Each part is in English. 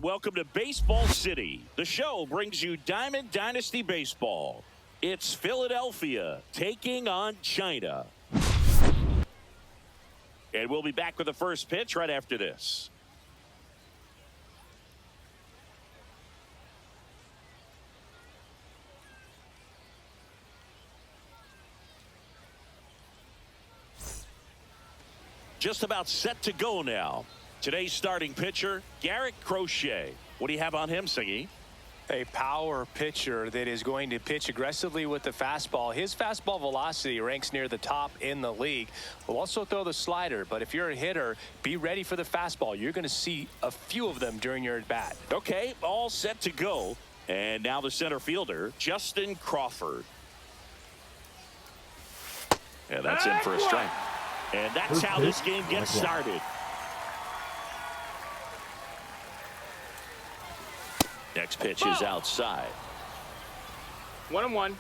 welcome to Baseball City. The show brings you Diamond Dynasty Baseball. It's Philadelphia taking on China. And we'll be back with the first pitch right after this. Just about set to go now. Today's starting pitcher, Garrett Crochet. What do you have on him, Singy? A power pitcher that is going to pitch aggressively with the fastball. His fastball velocity ranks near the top in the league. Will also throw the slider, but if you're a hitter, be ready for the fastball. You're going to see a few of them during your at-bat. Okay, all set to go. And now the center fielder, Justin Crawford. And that's in for a strike. And that's how this game gets started. Next pitch is outside. 1-1.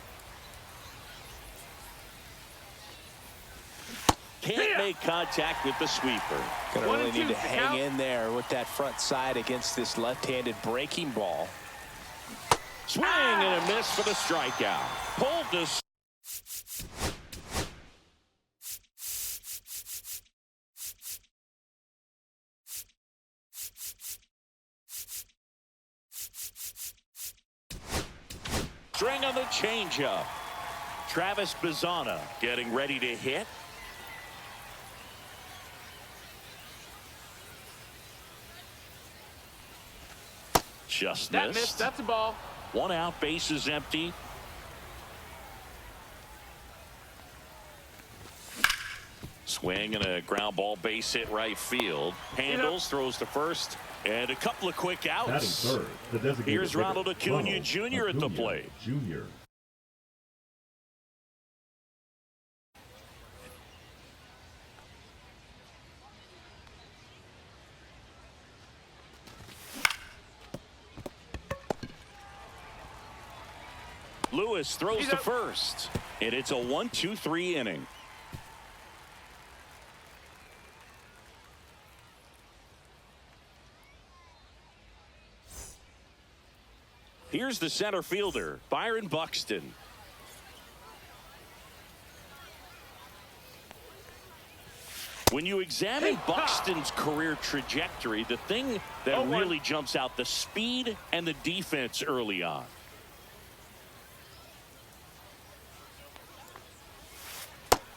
Can't make contact with the sweeper. Gonna really need to hang in there with that front side against this left-handed breaking ball. Swing and a miss for the strikeout. Pulled this. String on the changeup. Travis Bazzana getting ready to hit. Just That missed. missed. That's a ball. One out, base is empty. Swing and a ground ball, base hit right field. Handles, throws to first, and a couple of quick outs. Third, Here's Ronald Acuna Jr. at the plate. Jr. Lewis throws to first, and it's a 1-2-3 inning. Here's the center fielder, Byron Buxton. When you examine Buxton's career trajectory, the thing that really jumps out, the speed and the defense early on.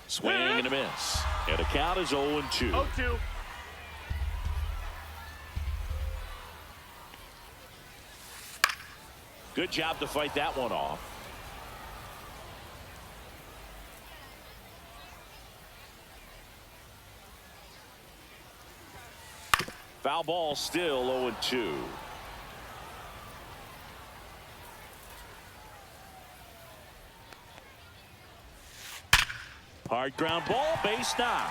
Swing and a miss. And the count is 0-2. 0-2. Good job to fight that one off. Foul ball, still 0-2. Hard ground ball, base knock.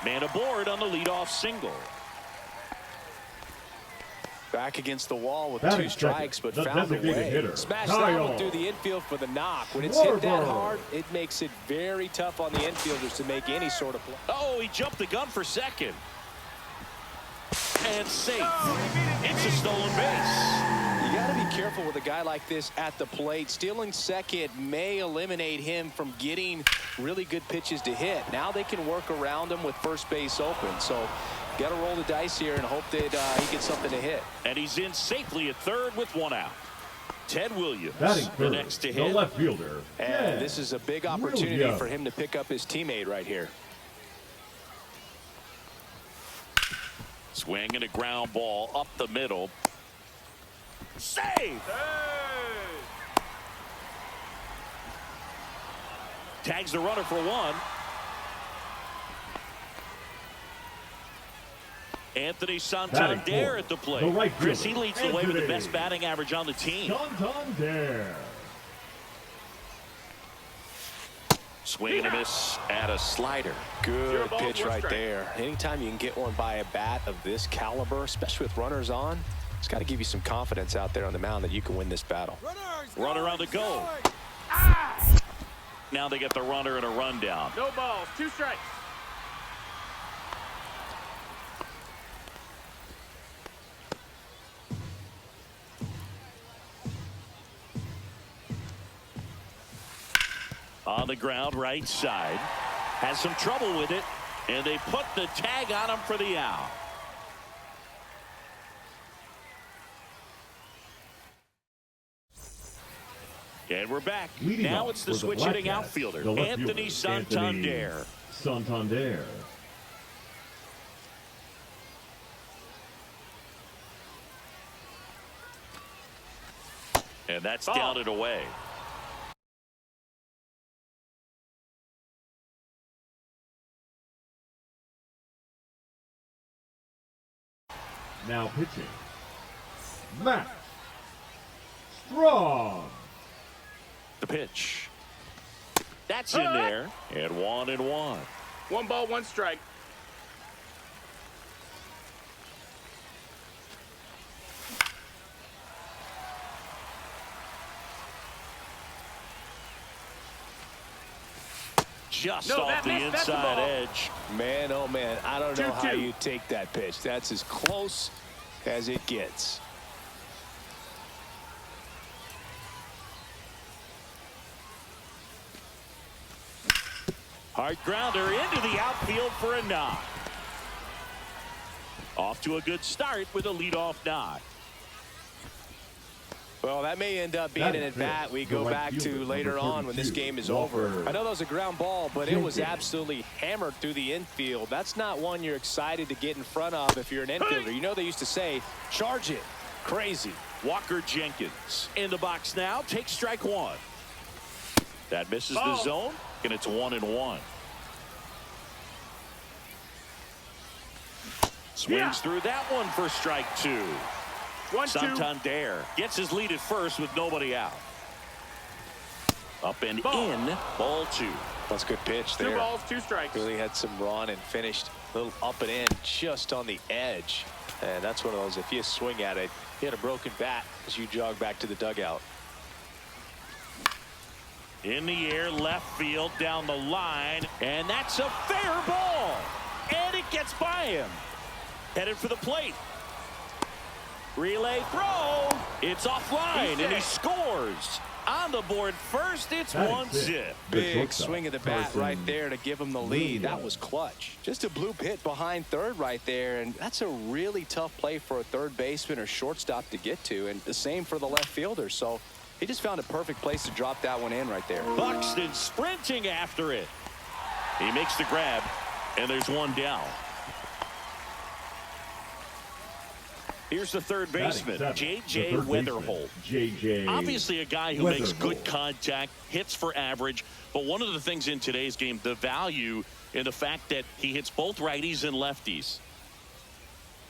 Man aboard on the leadoff single. Back against the wall with two strikes, but found a way. Smash that one through the infield for the knock. When it's hit that hard, it makes it very tough on the infielders to make any sort of play. Oh, he jumped the gun for second. And safe. It's a stolen base. You got to be careful with a guy like this at the plate. Stealing second may eliminate him from getting really good pitches to hit. Now they can work around him with first base open. So got to roll the dice here and hope that he gets something to hit. And he's in safely at third with one out. Ted Williams, the next to the hit. left fielder. And this is a big opportunity for him to pick up his teammate right here. Swing and a ground ball up the middle. Save! Hey. Tags the runner for one. Anthony Santander at the plate. Right Chris, he leads the way with the Anthony best batting average on the team. Santander. Swing and a miss at a slider. Good pitch right there. Anytime you can get one by a bat of this caliber, especially with runners on, it's got to give you some confidence out there on the mound that you can win this battle. Runner on the go. Now they get the runner and a rundown. No balls. 2 strikes. On the ground, right side. Has some trouble with it, and they put the tag on him for the out. And we're back. Leading now off it's the for switch hitting outfielder, Anthony Santander. Santander. And that's down and away. Now pitching, Matt Strong. The pitch. That's in there. And 1-1. 1 ball, 1 strike. Just No, off that the missed. That's the inside ball. edge. Man, oh man, I don't know 2-2. how you take that pitch. That's as close as it gets. Hard grounder into the outfield for a knock. Off to a good start with a leadoff knock. Well, that may end up being an at-bat we go back to later on when this game is over. I know that was a ground ball, but it was absolutely hammered through the infield. That's not one you're excited to get in front of if you're an infielder. You know they used to say, charge it. Crazy. Walker Jenkins in the box now. Takes strike one. That misses the zone, and it's 1-1. Swings through that one for strike two. 1-2. Santander gets his lead at first with nobody out. Up and in, ball 2. That's a good pitch there. 2 balls, 2 strikes. Really had some run and finished a little up and in just on the edge. And that's one of those, if you swing at it, you hit a broken bat as you jog back to the dugout. In the air, left field, down the line, and that's a fair ball. And it gets by him. Headed for the plate. Relay throw. It's offline, and he scores. On the board first, it's 1-0. Big swing of the bat right there to give him the lead. That was clutch. Just a bloop hit behind third right there, and that's a really tough play for a third baseman or shortstop to get to, and the same for the left fielder. So he just found a perfect place to drop that one in right there. Buxton sprinting after it. He makes the grab, and there's one down. Here's the third baseman, J.J. Weatherholt. Obviously a guy who makes good contact, hits for average, but one of the things in today's game, the value in the fact that he hits both righties and lefties.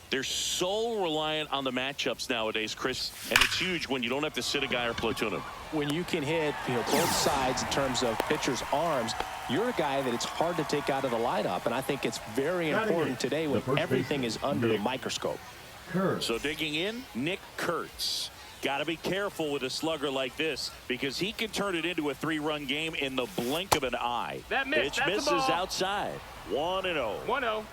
They're so reliant on the matchups nowadays, Chris, and it's huge when you don't have to sit a guy or platoon him. When you can hit both sides in terms of pitchers' arms, you're a guy that it's hard to take out of the lineup, and I think it's very important today when everything is under the microscope. So digging in, Nick Kurtz. Got to be careful with a slugger like this because he can turn it into a 3-run game in the blink of an eye. That missed. Pitch misses outside. 1-0. 1-0.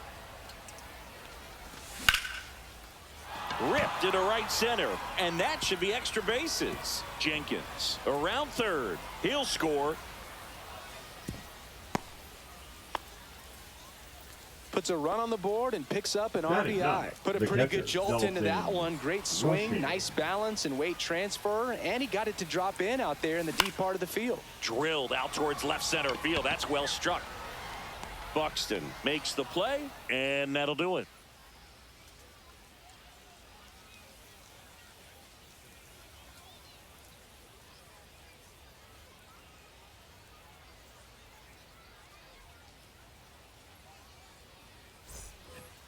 Ripped into right center, and that should be extra bases. Jenkins around third. He'll score. Puts a run on the board and picks up an RBI. Put a pretty good jolt into that one. Great swing, nice balance and weight transfer, and he got it to drop in out there in the deep part of the field. Drilled out towards left center field. That's well struck. Buxton makes the play, and that'll do it.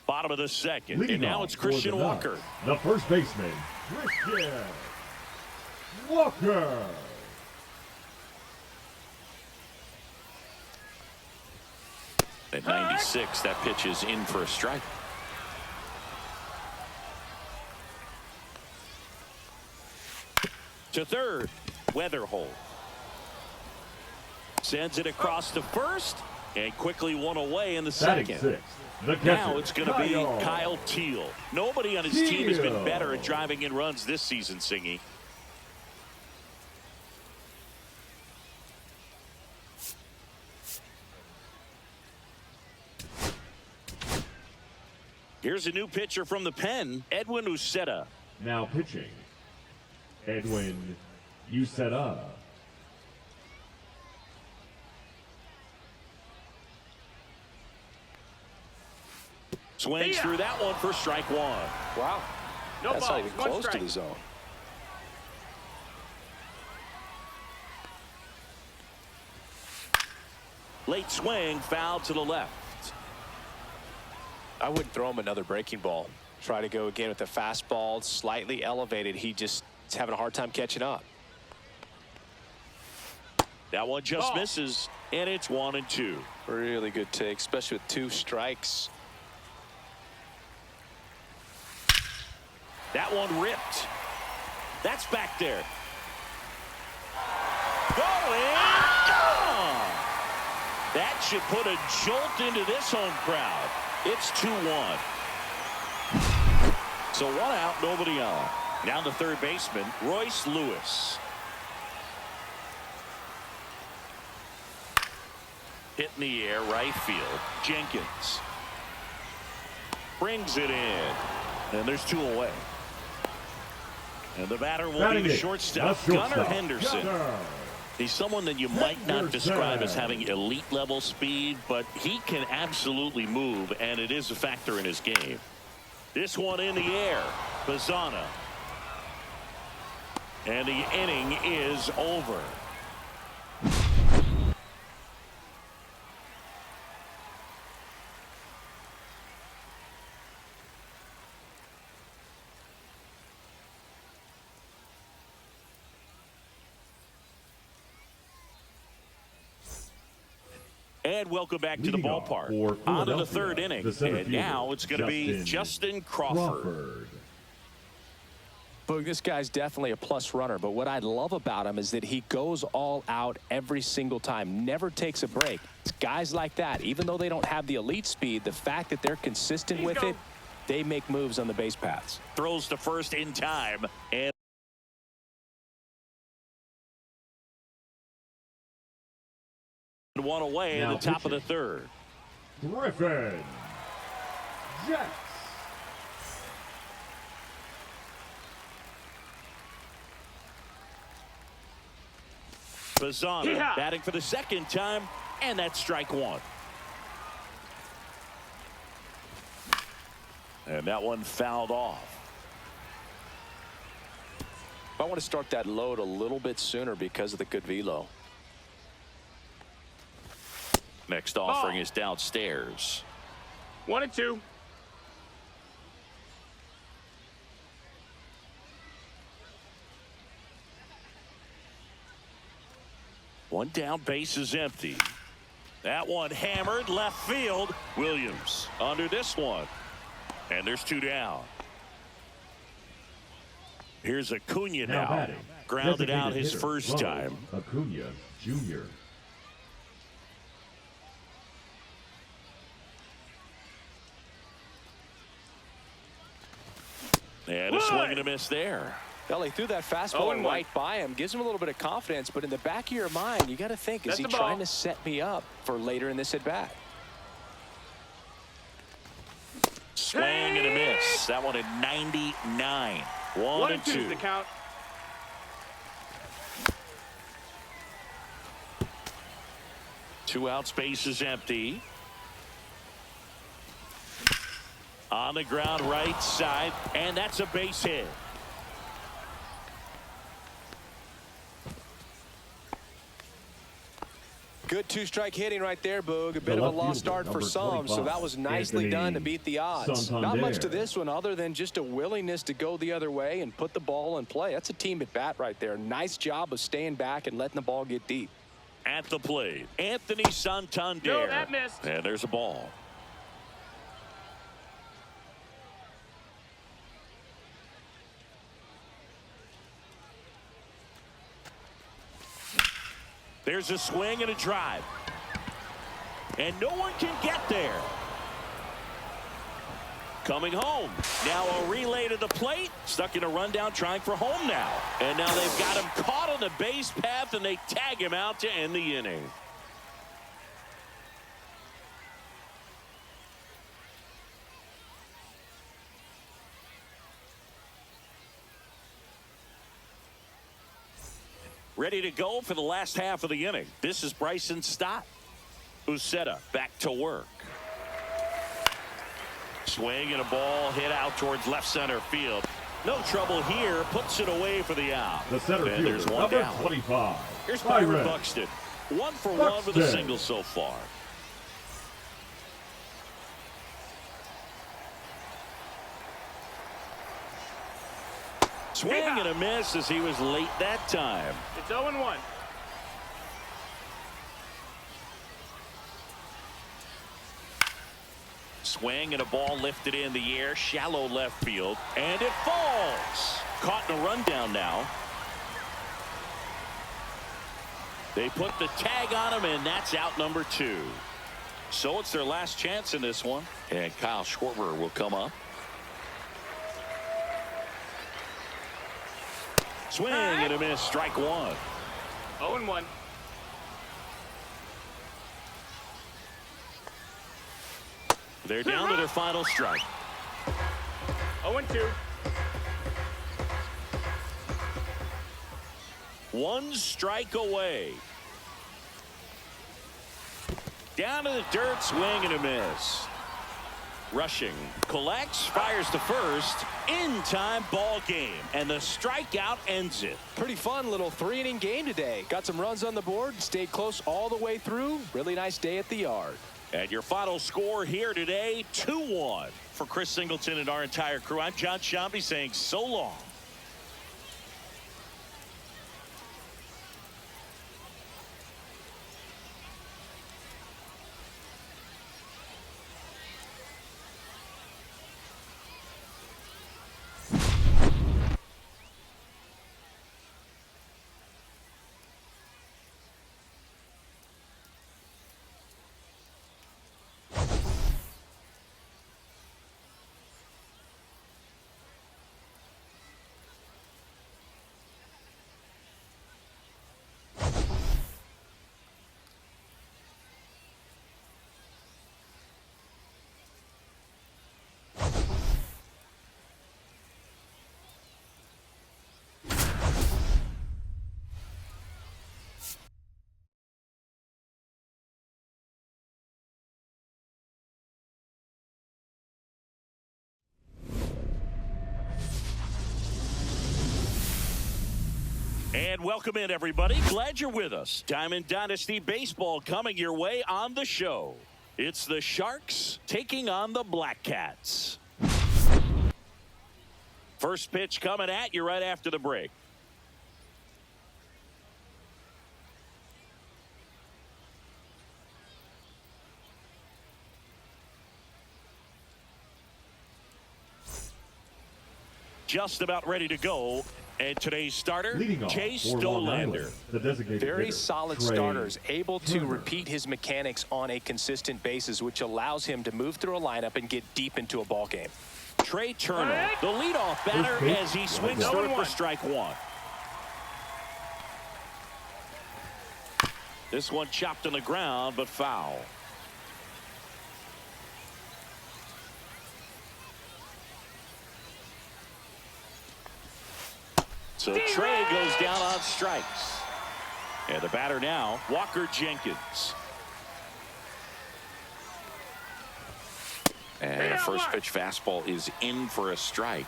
Bottom of the second, Leading and now it's Christian Walker. The first baseman, Christian Walker. At 96, that pitch is in for a strike. To third, Weatherholt. Sends it across to first, and quickly one away in the second. Now it's going to be Kyle Teal. Nobody on his team has been better at driving in runs this season, Singy. Here's a new pitcher from the pen, Edwin Uceta. Now pitching, Edwin Uceta. Swings through that one for strike one. Wow. No That's ball, not even one close to strike. the zone. Late swing, foul to the left. I wouldn't throw him another breaking ball. Try to go again with the fastball, slightly elevated. He just is having a hard time catching up. That one just misses, and it's 1-2. Really good take, especially with 2 strikes. That one ripped. That's back there. Going. Gone. That should put a jolt into this home crowd. It's 2-1. So 1 out, nobody on. Now the third baseman, Royce Lewis. Hit in the air, right field. Jenkins brings it in, and there's 2 away. And the batter will be the shortstop, Gunnar Henderson. He's someone that you might not describe as having elite level speed, but he can absolutely move, and it is a factor in his game. This one in the air, Bazana. And the inning is over. And welcome back to the ballpark. On to the third inning. And now it's going to be Justin Crawford. Boog, this guy's definitely a plus runner, but what I love about him is that he goes all out every single time, never takes a break. It's guys like that, even though they don't have the elite speed, the fact that they're consistent with it, they make moves on the base paths. Throws to first in time, and one away in the top of the third. Griffin Jets. Bazana batting for the second time, and that's strike 1. And that one fouled off. I want to start that load a little bit sooner because of the good velo. Next offering is downstairs. 1-2. One down, base is empty. That one hammered left field. Williams under this one. And there's 2 down. Here's Acuna now. Grounded out his first time. Acuna Jr. And a swing and a miss there. Well, he threw that fastball right by him. Gives him a little bit of confidence, but in the back of your mind, you got to think, is he trying to set me up for later in this at-bat? Swing and a miss. That one at 99. 1-2. The count. Two out, space is empty. On the ground, right side, and that's a base hit. Good 2-strike hitting right there, Boog. A bit of a lost start for some, so that was nicely done to beat the odds. Not much to this one other than just a willingness to go the other way and put the ball in play. That's a team at bat right there. Nice job of staying back and letting the ball get deep. At the plate, Anthony Santander. No, that missed. And there's a ball. There's a swing and a drive. And no one can get there. Coming home. Now a relay to the plate. Stuck in a rundown trying for home now. And now they've got him caught on the base path and they tag him out to end the inning. Ready to go for the last half of the inning. This is Bryson Stott. Uceta back to work. Swing and a ball hit out towards left center field. No trouble here. Puts it away for the out. The center and there's fielder, one number down. 25. Here's Byron Byron Buxton. 1 for 1 with a single so far. Swing and a miss as he was late that time. It's 0-1. Swing and a ball lifted in the air, shallow left field, and it falls. Caught in a rundown now. They put the tag on him, and that's out number 2. So it's their last chance in this one, and Kyle Schwarber will come up. Swing and a miss, strike 1. 0-1. They're down to their final strike. 0-2. 1 strike away. Down to the dirt, swing and a miss. Rushing, collects, fires to first. In time, ball game, and the strikeout ends it. Pretty fun little 3-inning game today. Got some runs on the board, stayed close all the way through. Really nice day at the yard. And your final score here today, 2-1. For Chris Singleton and our entire crew, I'm John Shambi saying so long. And welcome in, everybody. Glad you're with us. Diamond Dynasty Baseball coming your way on the show. It's the Sharks taking on the Black Cats. First pitch coming at you right after the break. Just about ready to go. And today's starter, Chase Dolander. Very solid starters, able to repeat his mechanics on a consistent basis, which allows him to move through a lineup and get deep into a ball game. Trey Turner, the leadoff batter, as he swings through it for strike 1. This one chopped on the ground, but foul. So Trey goes down on strikes. And the batter now, Walker Jenkins. And a first pitch fastball is in for a strike.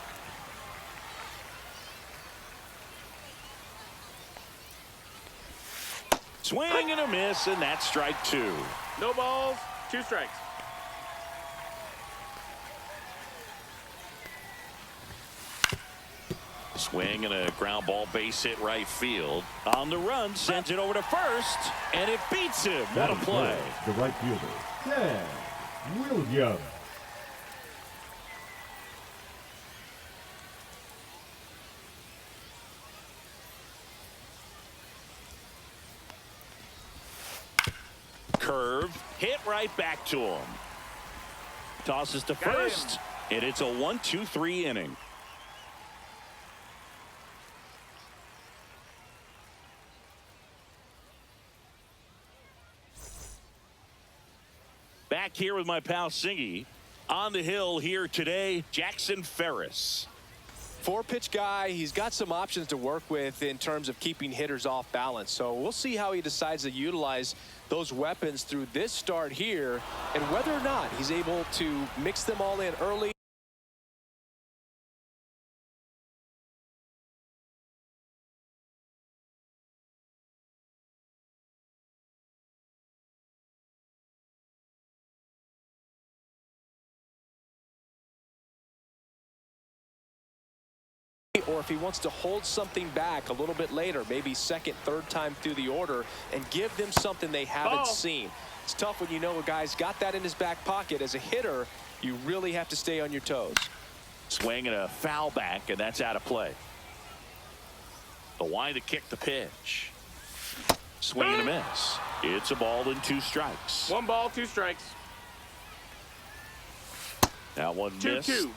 Swing and a miss, and that's strike 2. No balls, 2 strikes. Swing and a ground ball, base hit right field. On the run, sends it over to first, and it beats him. What a play. The right fielder, Dan Williams. Curve, hit right back to him. Tosses to first, and it's a 1-2-3 inning. Back here with my pal Singy. On the hill here today, Jackson Ferris. Four-pitch guy, he's got some options to work with in terms of keeping hitters off balance. So we'll see how he decides to utilize those weapons through this start here and whether or not he's able to mix them all in early. Or if he wants to hold something back a little bit later, maybe second, third time through the order, and give them something they haven't seen. It's tough when you know a guy's got that in his back pocket. As a hitter, you really have to stay on your toes. Swing and a foul back, and that's out of play. The line to kick the pitch. Swing and a miss. It's a ball and 2 strikes. 1 ball, 2 strikes. Now 1 miss. 2-2.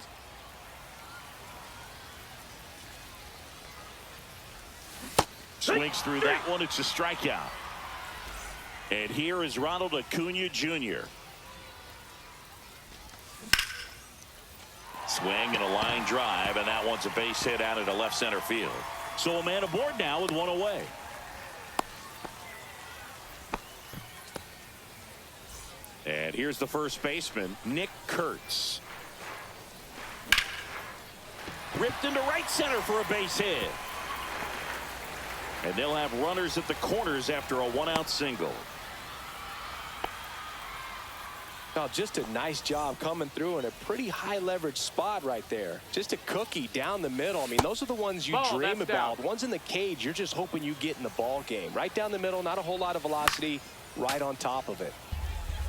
Swings through that one. It's a strikeout. And here is Ronald Acuna Jr. Swing and a line drive, and that one's a base hit out into left center field. So a man aboard now with 1 away. And here's the first baseman, Nick Kurtz. Ripped into right center for a base hit. And they'll have runners at the corners after a 1-out single. Oh, just a nice job coming through in a pretty high leverage spot right there. Just a cookie down the middle. I mean, those are the ones you dream about. Ones in the cage, you're just hoping you get in the ball game. Right down the middle, not a whole lot of velocity, right on top of it.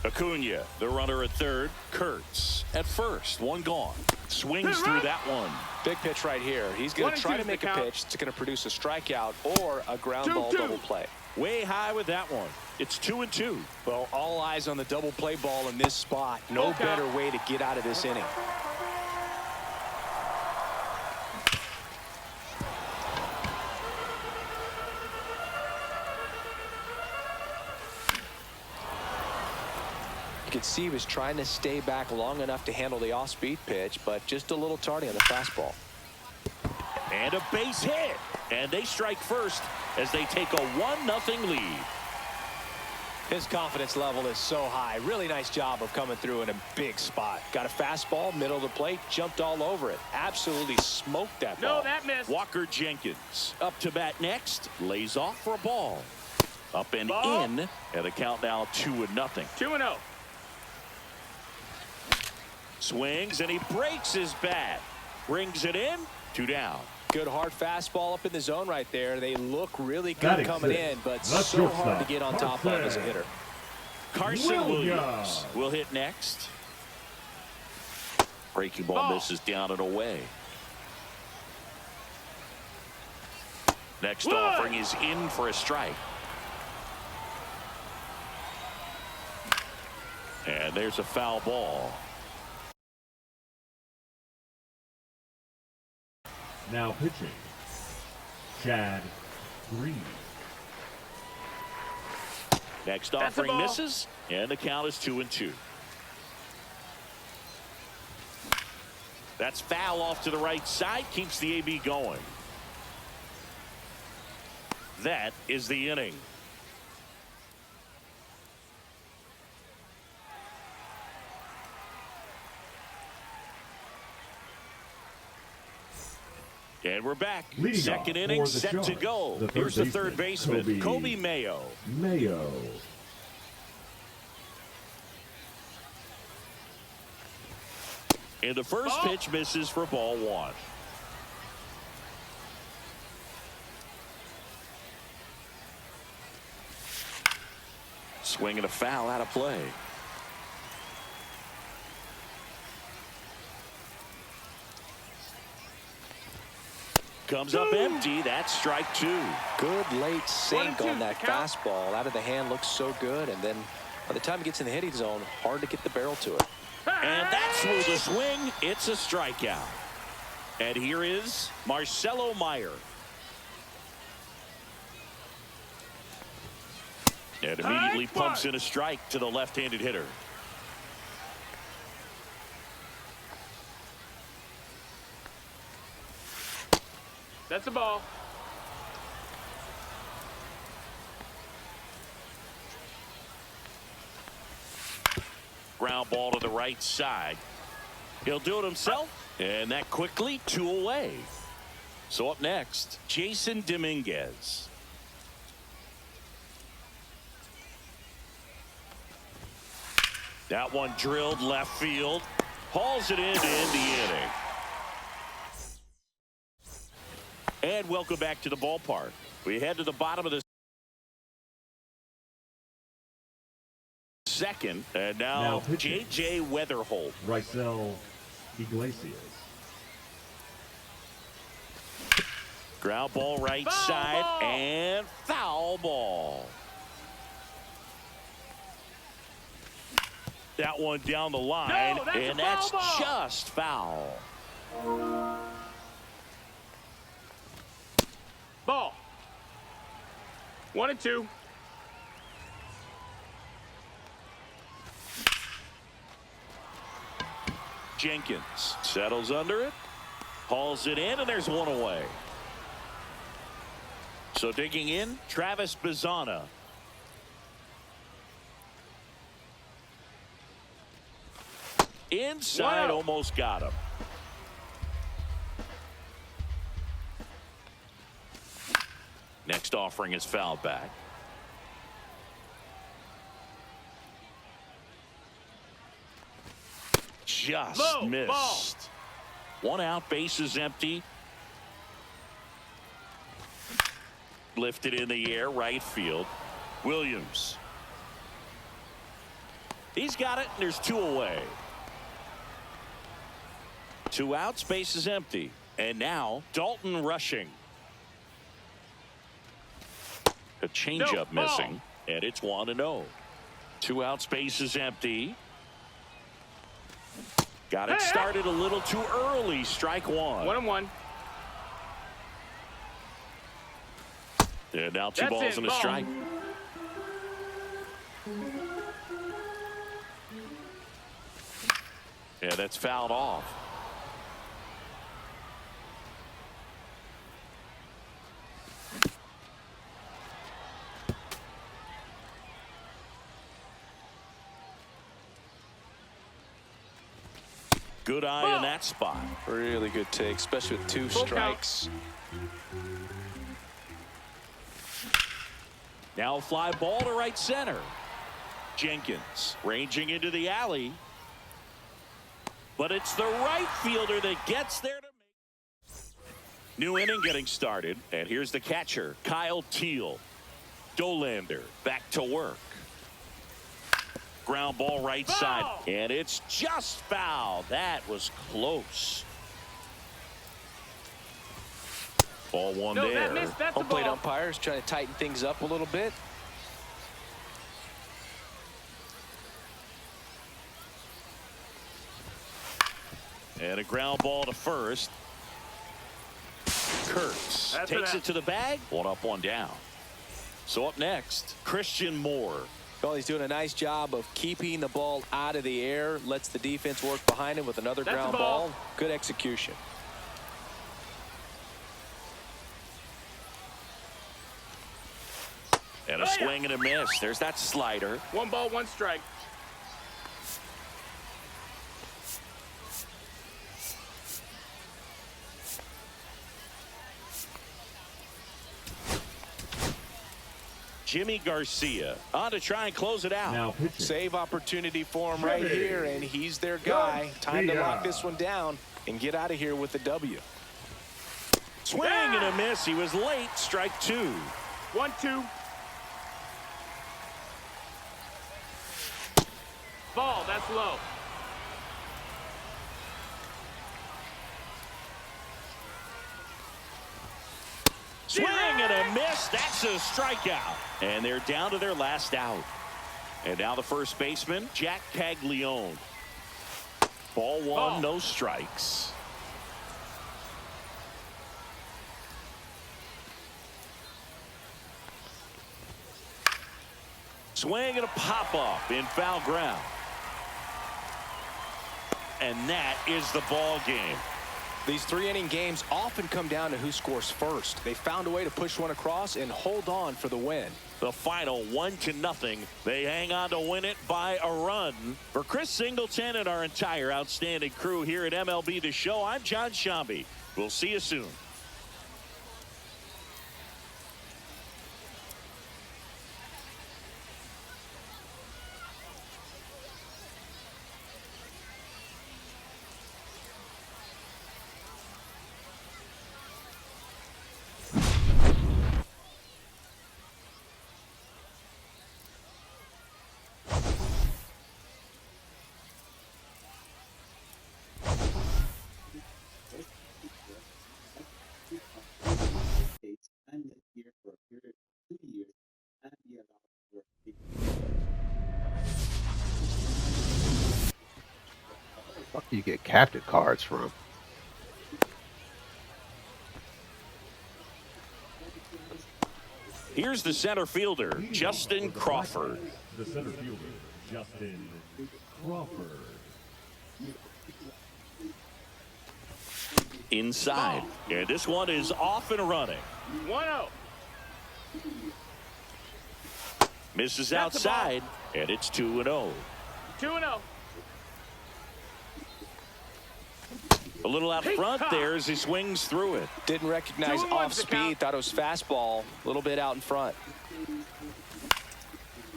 Acuna, the runner at third. Kurtz at first. 1 gone. Swings through that one. Big pitch right here. He's going to try to make a pitch that's going to produce a strikeout or a ground ball double play. Way high with that one. It's 2-2. Well, all eyes on the double play ball in this spot. No better way to get out of this inning. You can see he was trying to stay back long enough to handle the off-speed pitch, but just a little tardy on the fastball. And a base hit. And they strike first as they take a 1-0 lead. His confidence level is so high. Really nice job of coming through in a big spot. Got a fastball, middle of the plate, jumped all over it. Absolutely smoked that ball. No, that missed. Walker Jenkins up to bat next. Lays off for a ball. Up and Ball. in. And the count now 2-0. 2-0. Swings and he breaks his bat. Brings it in. 2 down. Good hard fastball up in the zone right there. They look really good coming in, but That's so hard to get on top of as a hitter. Carson Williams will hit next. Breaking ball misses down and away. Next offering is in for a strike. And there's a foul ball. Now pitching, Chad Green. Next That's a offering ball. misses, and the count is 2-2. That's foul off to the right side, keeps the AB going. That is the inning. And we're back. Leading Second off inning for the set to Sharks, go. the third Here's the third baseman, Kobe Mayo. Mayo. And the first pitch misses for ball 1. Swing and a foul out of play. Comes up empty. That's strike 2. Good late sink 1-2, on that fastball. Out of the hand, looks so good, and then by the time it gets in the hitting zone, hard to get the barrel to it. And that's through the swing. It's a strikeout. And here is Marcelo Meyer. And immediately pumps in a strike to the left-handed hitter. That's a ball. Ground ball to the right side. He'll do it himself. And that quickly, 2 away. So up next, Jason Dominguez. That one drilled left field. Hauls it in to end the inning. And welcome back to the ballpark. We head to the bottom of the second. And now J.J. Weatherholt. Raisel Iglesias. Ground ball right Foul side ball. and foul ball. That one down the line, No, that's a and that's foul ball. just foul. Ball. 1-2. Jenkins settles under it, hauls it in, and there's 1 away. So digging in, Travis Bazzana. Inside, Wow. almost got him. Next offering is fouled back. Just Low missed. ball. 1 out, base is empty. Lifted in the air, right field. Williams. He's got it, and there's 2 away. 2 outs, base is empty. And now Dalton rushing. A changeup No, ball. missing, and it's 1-0. 2 outs, base is empty. Got it started a little too early. Strike 1. 1-1. And now 2 That's balls it, and a ball. strike. Yeah, that's fouled off. Good eye in that spot. Really good take, especially with 2 Full strikes. Now a fly ball to right center. Jenkins ranging into the alley. But it's the right fielder that gets there to make. New inning getting started. And here's the catcher, Kyle Teal. Dolander back to work. Ground ball right Foul. side. And it's just foul. That was close. Ball 1 No, there. that missed. That's a Home plate ball. umpires trying to tighten things up a little bit. And a ground ball to first. Kurtz That's takes an it to the bag. 1 up, 1 down. So up next, Christian Moore. Well, he's doing a nice job of keeping the ball out of the air. Lets the defense work behind him with another That's a ground ball. ball. Good execution. And a swing and a miss. There's that slider. 1 ball, 1 strike. Jimmy Garcia on to try and close it out. Now pitching. Save opportunity for him right here, and he's their guy. Time to lock this one down and get out of here with the W. Swing and a miss. He was late. Strike 2. 1-2. Ball. That's low. Swing and a miss. That's a strikeout. And they're down to their last out. And now the first baseman, Jack Caglione. Ball 1, Ball. no strikes. Swing and a pop-up in foul ground. And that is the ball game. These 3-inning games often come down to who scores first. They found a way to push one across and hold on for the win. The final 1-0. They hang on to win it by a run. For Chris Singleton and our entire outstanding crew here at MLB The Show, I'm John Shambi. We'll see you soon. Fuck do you get captain cards from? Here's the center fielder, Justin Crawford. The center fielder, Justin Crawford. Inside. And this one is off and running. 1-0. Misses outside, and it's 2-0. 2-0. A little out front there as he swings through it. Didn't recognize 2-1 off to speed. count. Thought it was fastball. A little bit out in front.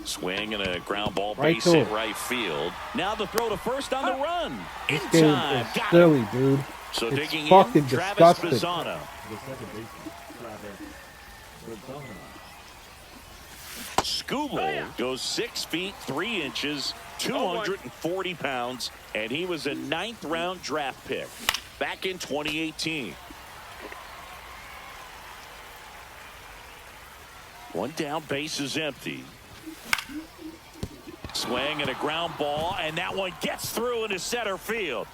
Swing and a ground ball Right base to hit him. right field. Now the throw to first on the run. In This game time. is Got it. silly, dude. So It's digging fucking in, Travis disgusting. Bazzana. The second baseman, Travis Bazzana. Skubal goes 6 feet 3 inches, 240 pounds, and he was a 9th round draft pick back in 2018. One down, base is empty. Swing and a ground ball, and that one gets through into center field.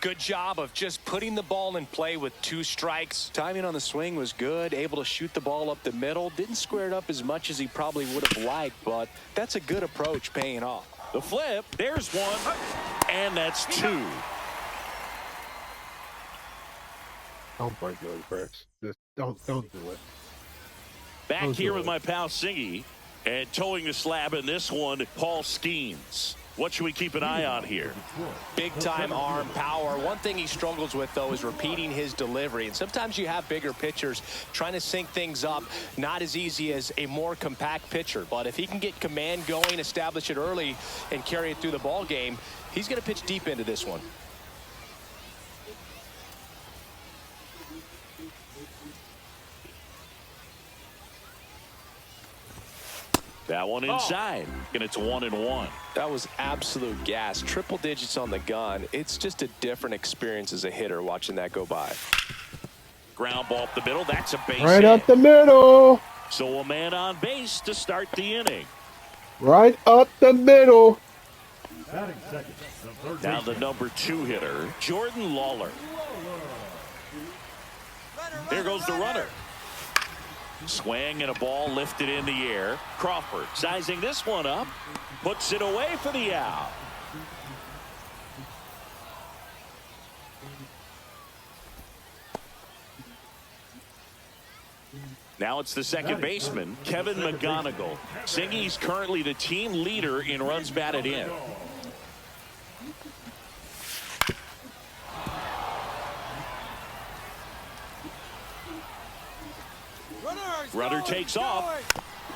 Good job of just putting the ball in play with 2 strikes. Timing on the swing was good. Able to shoot the ball up the middle. Didn't square it up as much as he probably would have liked, but that's a good approach paying off. The flip, there's one, and that's 2. Don't break those bricks. Just don't do it. Back Oh, here good. with my pal Singy, and towing the slab in this one, Paul Skeens. What should we keep an eye on here? Big time arm power. One thing he struggles with, though, is repeating his delivery. And sometimes you have bigger pitchers trying to sync things up. Not as easy as a more compact pitcher. But if he can get command going, establish it early, and carry it through the ball game, he's going to pitch deep into this one. That one inside, and it's 1-1. That was absolute gas. Triple digits on the gun. It's just a different experience as a hitter watching that go by. Ground ball up the middle. That's a base Right hit. up the middle. So a man on base to start the inning. Right up the middle. Batting second, the third Now the baseman, number 2 hitter, Jordan Lawler. There goes the runner. Swing and a ball lifted in the air. Crawford sizing this one up. Puts it away for the out. Now it's the second baseman, Kevin McGonigal. Singy's currently the team leader in runs batted in. Runner takes off.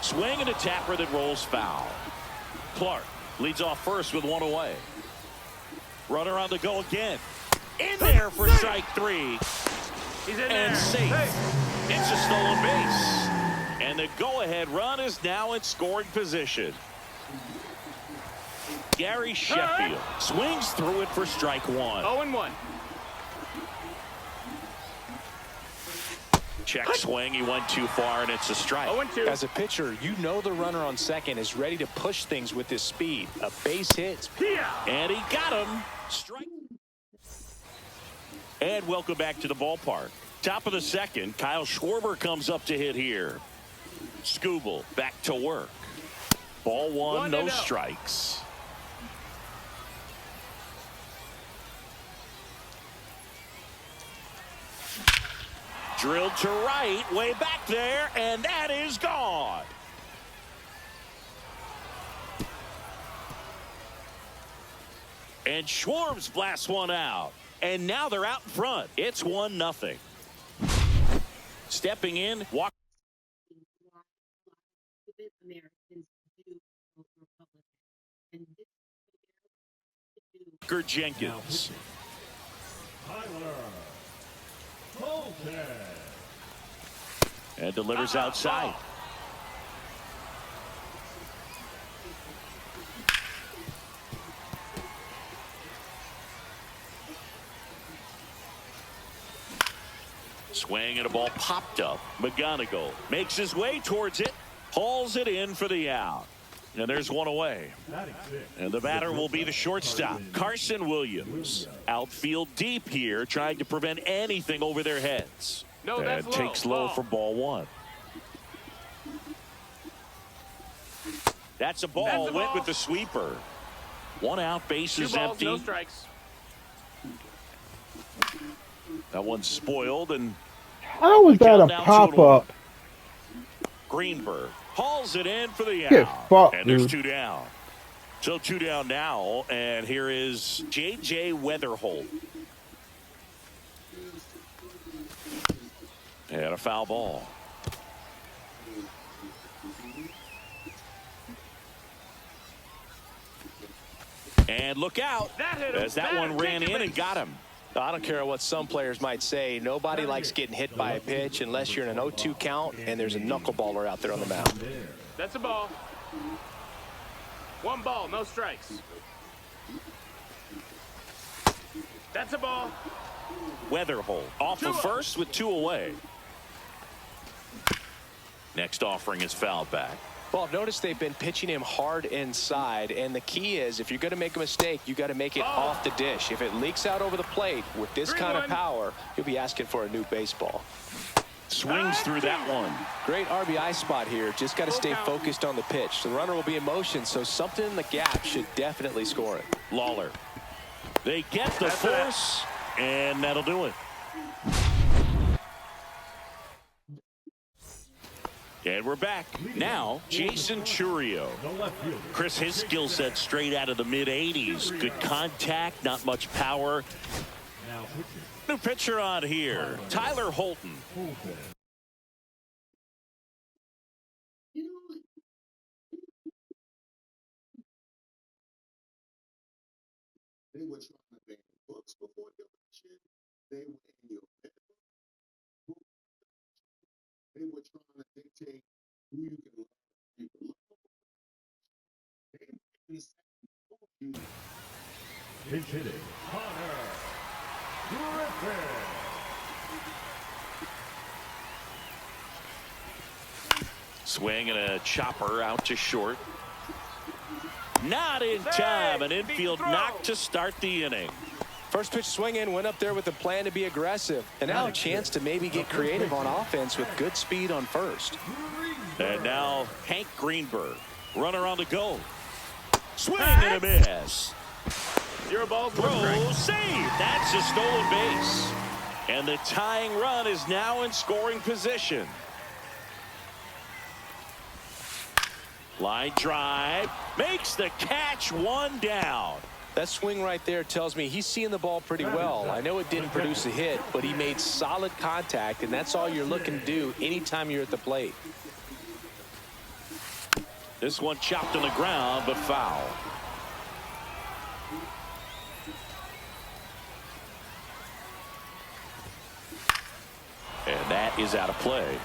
Swing and a tapper that rolls foul. Clark leads off first with 1 away. Runner on the go again. In there for strike 3. He's in And there. safe. Hey. It's a stolen base. And the go-ahead run is now in scoring position. Gary Sheffield swings through it for strike 1. 0-1. Check swing. He went too far, and it's a strike. 0-2. As a pitcher, you know the runner on second is ready to push things with his speed. A base hit. And he got him. Strike. And welcome back to the ballpark. Top of the second, Kyle Schwarber comes up to hit here. Skubal back to work. Ball 1, no 1-0. strikes. Drilled to right, way back there, and that is gone. And Schwartz blasts one out. And now they're out in front. It's 1-0. Stepping in, walk. Jenkins. And delivers outside. Swing and a ball popped up. McGonigal makes his way towards it. Hauls it in for the out. And there's one away. And the batter will be the shortstop, Carson Williams. Outfield deep here, trying to prevent anything over their heads. No, that's and takes low for ball one. That's a ball. Went with the sweeper. One out, bases empty. No strikes. That one's spoiled, and how was that a pop-up? Greenberg hauls it in for the Get out. fucked, And there's dude. 2 down. So 2 down now, and here is J.J. Weatherholt. And a foul ball. And look out, as that one ran in and got him. I don't care what some players might say. Nobody likes getting hit by a pitch unless you're in an 0-2 count and there's a knuckleballer out there on the mound. That's a ball. 1 ball, no strikes. That's a ball. Weatherholt off of first with 2 away. Next offering is fouled back. Well, notice they've been pitching him hard inside, and the key is if you're going to make a mistake, you got to make it off the dish. If it leaks out over the plate with this kind of power, you'll be asking for a new baseball. Swings through that one. Great RBI spot here. Just got to stay focused on the pitch. The runner will be in motion, so something in the gap should definitely score it. Lawler. They get the force, and that'll do it. And we're back. Now, Jason Churio. Chris, his skill set straight out of the mid-80s. Good contact, not much power. New pitcher on here, Tyler Holton. They were trying to ban books before the election. They were in your medical. They were trying to dictate who you can love. Pinch hitting, Connor Griffin. Swing and a chopper out to short. Not in time. An infield knock to start the inning. First pitch swing in, went up there with a plan to be aggressive. And now a chance to maybe get creative on offense with good speed on first. And now Hank Greenberg. Runner on the go. Swing and a miss. 0 balls, 1 Throw, strike. save. That's a stolen base. And the tying run is now in scoring position. Line drive. Makes the catch, 1 down. That swing right there tells me he's seeing the ball pretty well. I know it didn't produce a hit, but he made solid contact, and that's all you're looking to do anytime you're at the plate. This one chopped on the ground, but foul. And that is out of play.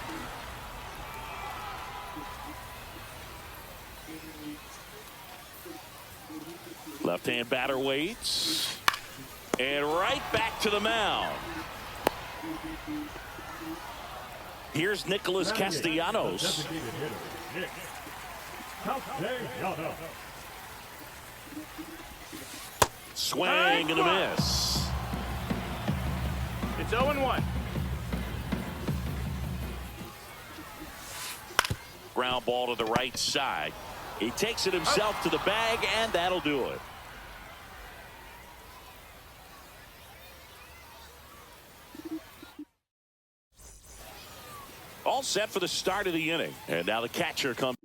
Left-hand batter waits. And right back to the mound. Here's Nicholas Castellanos. Swing and a miss. It's 0-1. Ground ball to the right side. He takes it himself to the bag, and that'll do it. All set for the start of the inning. And now the catcher comes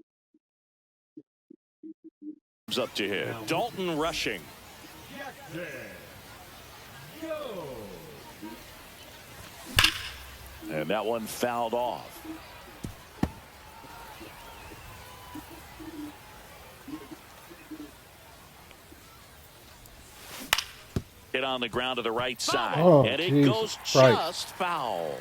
up to hit. Dalton rushing. And that one fouled off. Hit on the ground to the right side. Oh, and it Jesus goes Christ. just foul.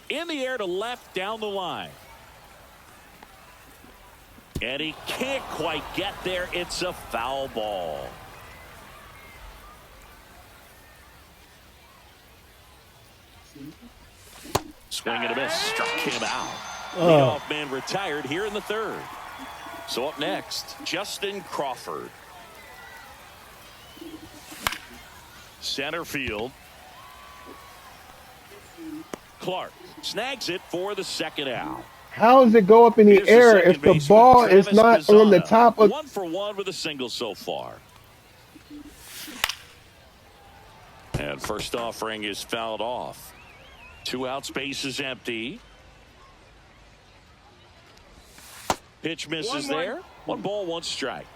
In the air to left down the line. And he can't quite get there. It's a foul ball. Swing and a miss. Struck him out. Leadoff man retired here in the third. So up next, Justin Crawford. Center field. Clark snags it for the second out. How does it go up in the Here's air second if the baseman, ball is Travis not on the Pizzana. top of? 1 for 1 with a single so far. And first offering is fouled off. 2 outs, base is empty. Pitch misses 1-1. there. 1 ball, 1 strike.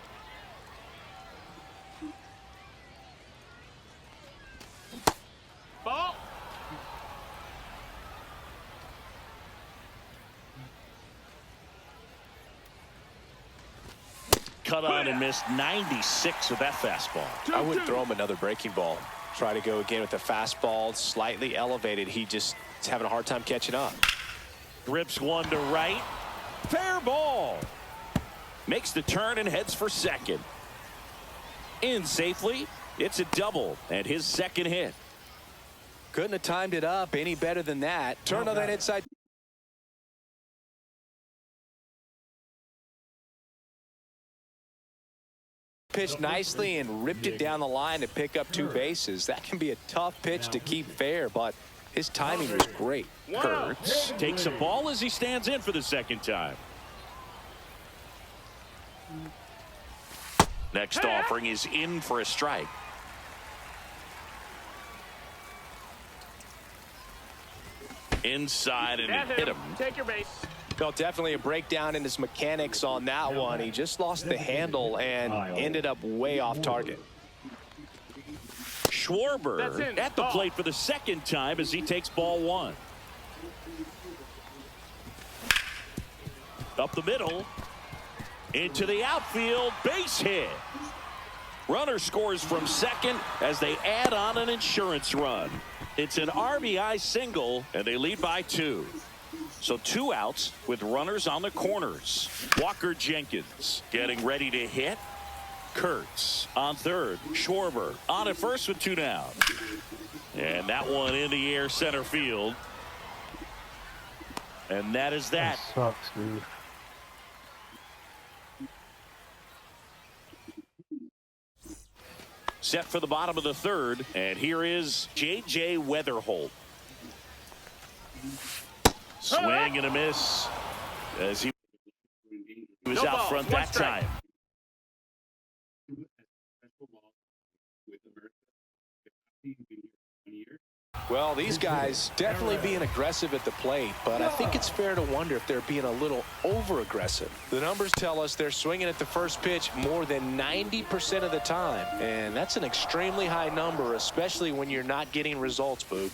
Ball. Cut on and missed 96 with that fastball. I wouldn't throw him another breaking ball. Try to go again with the fastball, slightly elevated. He just is having a hard time catching up. Grips one to right. Fair ball. Makes the turn and heads for second. In safely. It's a double and his second hit. Couldn't have timed it up any better than that. Turn on that inside. Pitched nicely and ripped it down the line to pick up 2 bases. That can be a tough pitch to keep fair, but his timing was great. Kurtz takes a ball as he stands in for the second time. Next offering is in for a strike. Inside and it hit him. Take your base. Well, definitely a breakdown in his mechanics on that one. He just lost the handle and ended up way off target. Schwarber at the plate for the second time as he takes ball 1. Up the middle. Into the outfield. Base hit. Runner scores from second as they add on an insurance run. It's an RBI single, and they lead by 2. So 2 outs with runners on the corners. Walker Jenkins getting ready to hit. Kurtz on third. Schwarber on at first with 2 down. And that one in the air center field. And that is that. That sucks, dude. Set for the bottom of the third. And here is J.J. Weatherholt. Swing and a miss as he was No out ball, front 1 that strike. time. Well, these guys definitely being aggressive at the plate, but I think it's fair to wonder if they're being a little over-aggressive. The numbers tell us they're swinging at the first pitch more than 90% of the time, and that's an extremely high number, especially when you're not getting results, Boog.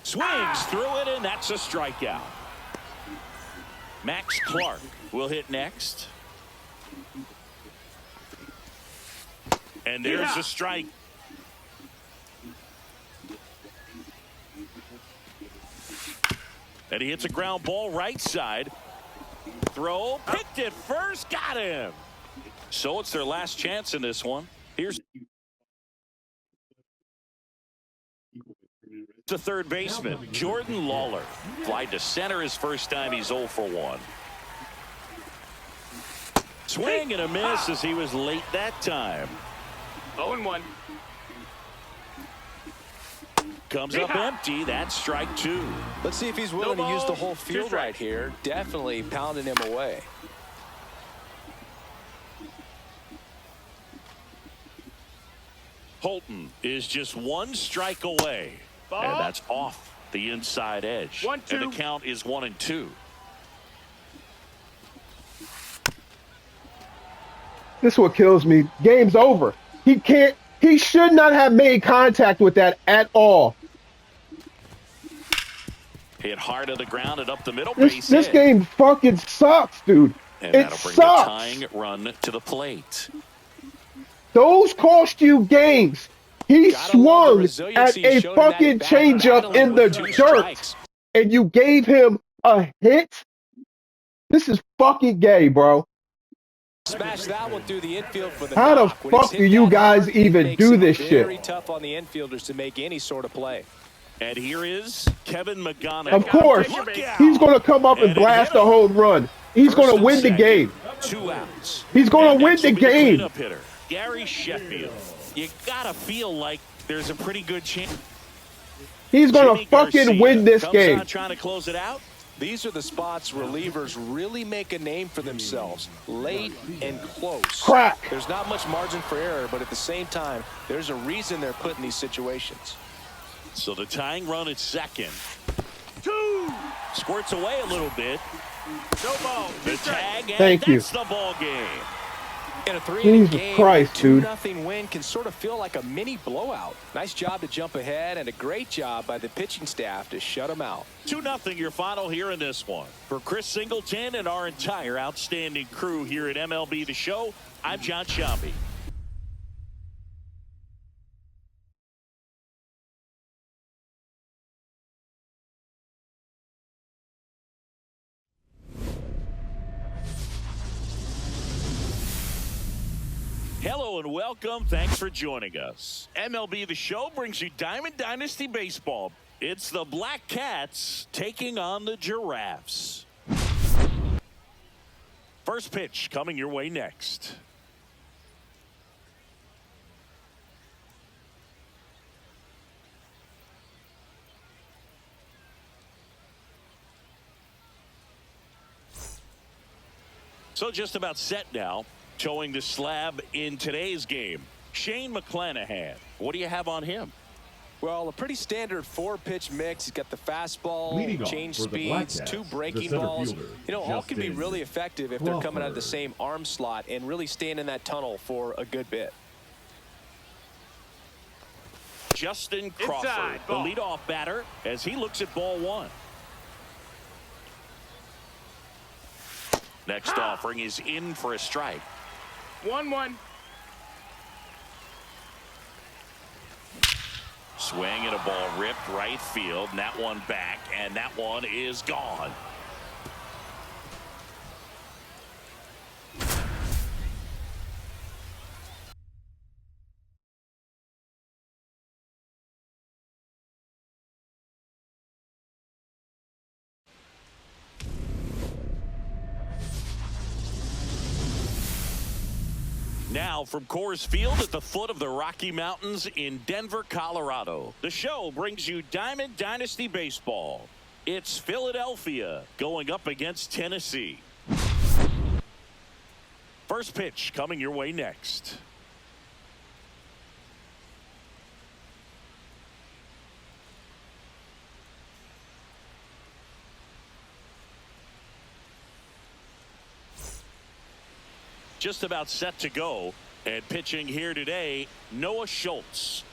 Swings through it, and that's a strikeout. Max Clark will hit next. And there's a strike. And he hits a ground ball right side. Throw, picked it first, got him. So it's their last chance in this one. Here's the third baseman, Jordan Lawler. Fly to center his first time. He's 0 for 1. Swing and a miss as he was late that time. 0-1. Comes up empty. That's strike 2. Let's see if he's willing to use the whole two field strikes. right here. Definitely pounding him away. Holton is just one strike away. Ball. And that's off the inside edge. 1-2. And the count is 1-2. This is what kills me. Game's over. He should not have made contact with that at all. Hit hard to the ground and up the middle. This game fucking sucks, dude. And it that'll bring sucks. the tying run to the plate. Those cost you games. He swung at a fucking changeup in the dirt, and you gave him a hit. This is fucking gay, bro. Smash that one through the infield for the How the fuck do you guys even do this shit? Very tough on the infielders to make any sort of play. And here is Kevin McGonigal. Of course, he's going to come up and blast a home run. He's going to win the game. 2 outs. He's going to win the game. Hitter, Gary Sheffield. You got to feel like there's a pretty good chance. He's going to fucking win this game. Trying to close it out. These are the spots relievers really make a name for themselves. Late and close. Crack. There's not much margin for error, but at the same time, there's a reason they're put in these situations. So the tying run at second. 2. Squirts away a little bit. No ball. The tag, and Thank you. that's the ball game. In a 3-inning Jesus game, Christ, dude. 2-0 win can sort of feel like a mini blowout. Nice job to jump ahead, and a great job by the pitching staff to shut them out. 2-0 your final here in this one. For Chris Singleton and our entire outstanding crew here at MLB The Show, I'm John Shambi. Hello and welcome. Thanks for joining us. MLB The Show brings you Diamond Dynasty Baseball. It's the Black Cats taking on the Giraffes. First pitch coming your way next. So just about set now. Towing the slab in today's game, Shane McClanahan. What do you have on him? Well, a pretty standard 4-pitch mix. He's got the fastball, Leading change off for the Black speeds, Cats, 2 the breaking center balls. fielder, You know, all can be Justin really effective if they're coming out of the Crawford. same arm slot and really staying in that tunnel for a good bit. Justin Crawford, Inside, the ball. leadoff batter, as he looks at ball 1. Next offering is in for a strike. 1-1. Swing and a ball ripped right field, and that one back, and that one is gone. Now from Coors Field at the foot of the Rocky Mountains in Denver, Colorado, the show brings you Diamond Dynasty Baseball. It's Philadelphia going up against Tennessee. First pitch coming your way next. Just about set to go, and pitching here today, Noah Schultz.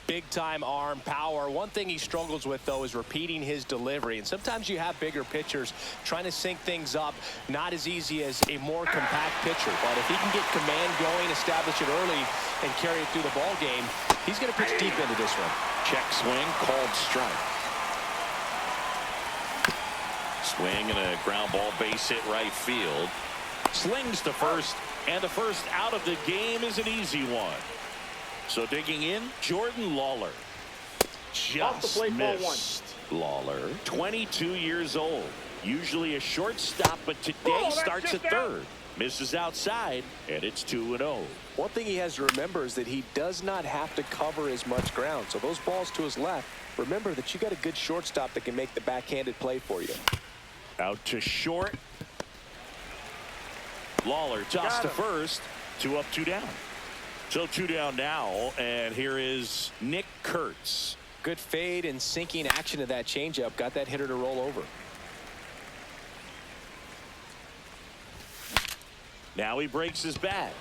Big-time arm power. One thing he struggles with, though, is repeating his delivery. And sometimes you have bigger pitchers trying to sync things up. Not as easy as a more compact pitcher. But if he can get command going, establish it early, and carry it through the ball game, he's going to pitch deep into this one. Check swing, called strike. Swing and a ground ball base hit right field. Slings to first, and the first out of the game is an easy one. So digging in, Jordan Lawler. Just missed. Lawler, 22 years old. Usually a shortstop, but today starts at third. Misses outside, and it's 2-0. One thing he has to remember is that he does not have to cover as much ground. So those balls to his left, remember that you got a good shortstop that can make the backhanded play for you. Out to short. Lawler tossed to first. 2 up, 2 down. So 2 down now, and here is Nick Kurtz. Good fade and sinking action of that changeup. Got that hitter to roll over. Now he breaks his bat.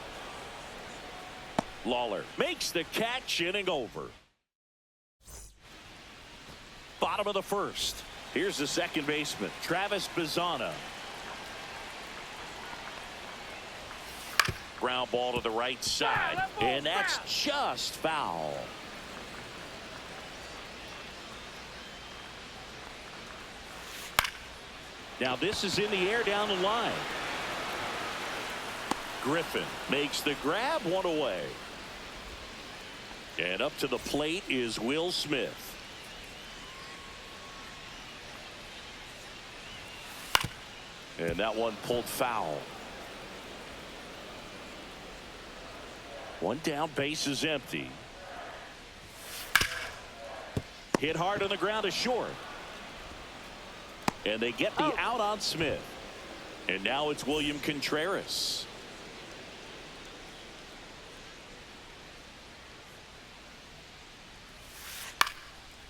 Lawler makes the catch, inning over. Bottom of the first. Here's the second baseman, Travis Bazzana. Ground ball to the right side, and that's just foul. Now this is in the air down the line. Griffin makes the grab, one away. And up to the plate is Will Smith. And that one pulled foul. One down, base is empty. Hit hard on the ground to short. And they get the out on Smith. And now it's William Contreras.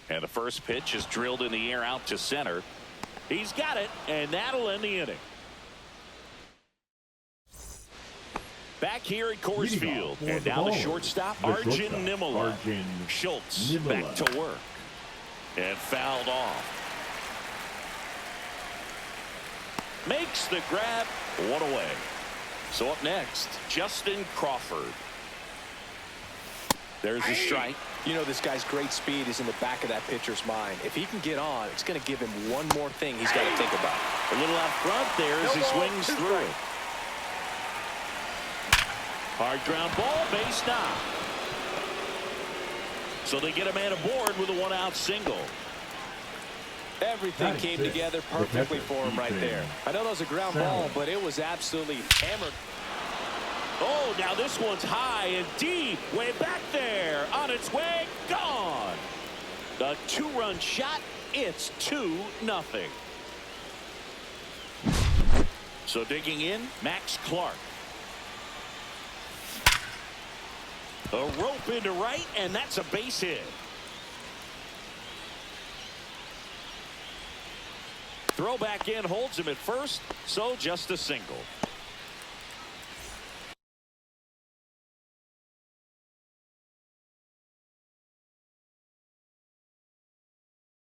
And the first pitch is drilled in the air out to center. He's got it, and that'll end the inning. Back here at Coors Field, and now the shortstop, Arjun Nimala. Schultz back to work, and fouled off. Makes the grab, one away. So up next, Justin Crawford. There's a strike. You know, this guy's great speed is in the back of that pitcher's mind. If he can get on, it's going to give him one more thing he's got to think about. A little out front there as he swings through it. Hard ground ball, base knock. So they get a man aboard with a one-out single. Everything came together perfectly for him right there. I know that was a ground ball, but it was absolutely hammered. Oh, now this one's high and deep, way back there, on its way, gone. The two-run shot, it's 2-0. So digging in, Max Clark. A rope into right, and that's a base hit. Throw back in, holds him at first, so just a single.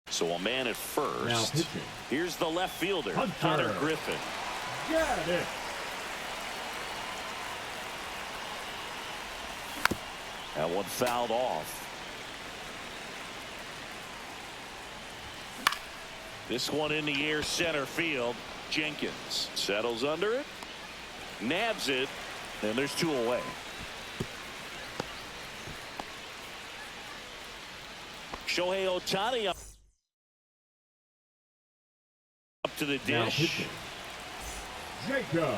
So a man at first. Here's the left fielder, Hunter Griffin. Got it. That one fouled off. This one in the air, center field. Jenkins settles under it, nabs it, and there's 2 away. Shohei Ohtani up to the dish. Jacob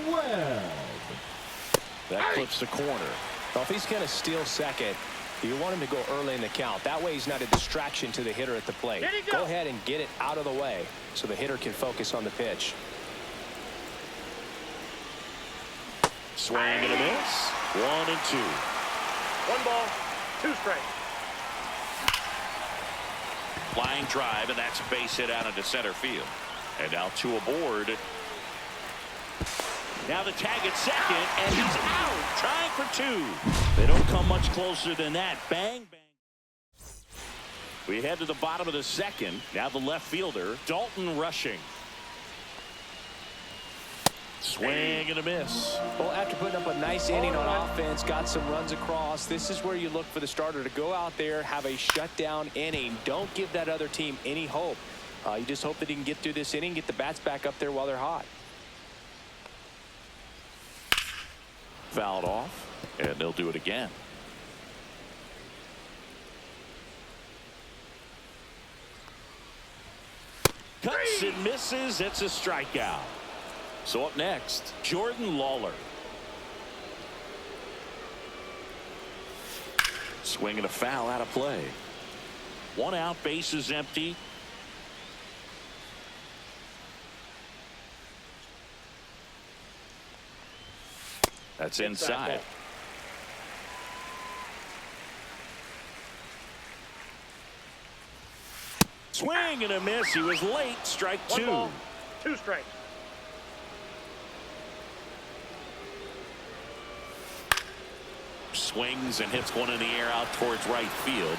Webb. That clips the corner. Well, if he's going to steal second, you want him to go early in the count. That way he's not a distraction to the hitter at the plate. Go ahead and get it out of the way so the hitter can focus on the pitch. Swing and a miss. 1 and 2. 1 ball, 2 strikes. Flying drive, and that's a base hit out into center field. And now 2 aboard. Now the tag at second, and he's out, trying for 2. They don't come much closer than that. Bang, bang. We head to the bottom of the second. Now the left fielder, Dalton Rushing. Swing and a miss. Well, after putting up a nice inning on offense, got some runs across, this is where you look for the starter to go out there, have a shutdown inning. Don't give that other team any hope. You just hope that he can get through this inning, get the bats back up there while they're hot. Fouled off, and they'll do it again. Cuts and misses. It's a strikeout. So up next, Jordan Lawler. Swinging a foul out of play. 1 out, base is empty. That's inside. Swing and a miss. He was late. Strike 2. 1 ball, 2 strikes. Swings and hits one in the air out towards right field.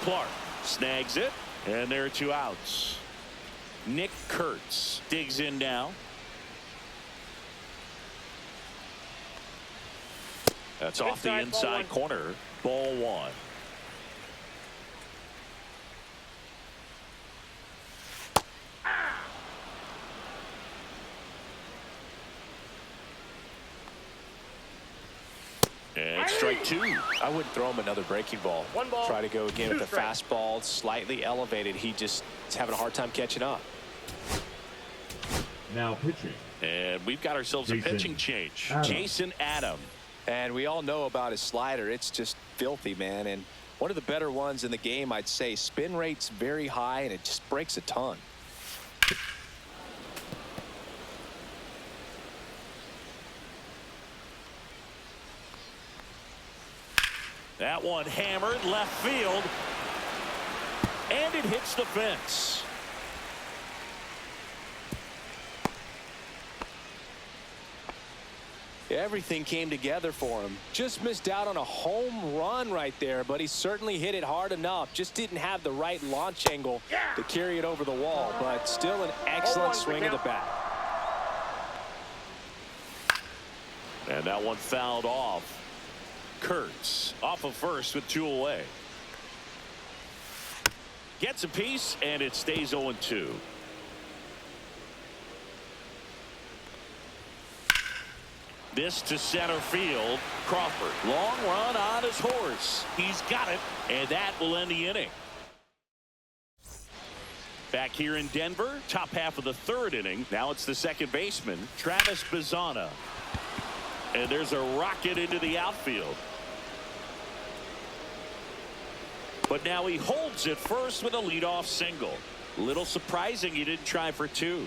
Clark snags it, and there are 2 outs. Nick Kurtz digs in now. That's off the inside corner. Ball 1. And strike 2. I wouldn't throw him another breaking ball. 1 ball, Try to go again 2 with the strikes. fastball slightly elevated. He just is having a hard time catching up. Now pitching. And we've got ourselves a Jason pitching change. Adam. Jason Adam. And we all know about his slider. It's just filthy, man. And one of the better ones in the game, I'd say. Spin rate's very high, and it just breaks a ton. That one hammered left field. And it hits the fence. Everything came together for him. Just missed out on a home run right there, but he certainly hit it hard enough. Just didn't have the right launch angle to carry it over the wall, but still an excellent swing of the bat. And that one fouled off. Kurtz off of first with 2 away. Gets a piece, and it stays 0-2. This to center field. Crawford. Long run on his horse. He's got it, and that will end the inning. Back here in Denver, top half of the 3rd inning. Now it's the second baseman, Travis Bazzana. And there's a rocket into the outfield. But now he holds it first with a leadoff single. Little surprising he didn't try for 2.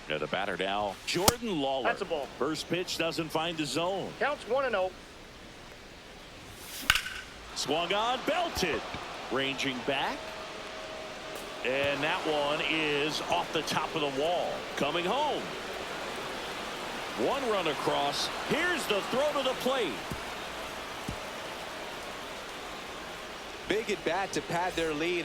Now the batter now, Jordan Lawler. That's a ball. First pitch doesn't find the zone. Counts 1-0. Swung on, belted. Ranging back. And that one is off the top of the wall. Coming home. 1 run across. Here's the throw to the plate. Big at bat to pad their lead.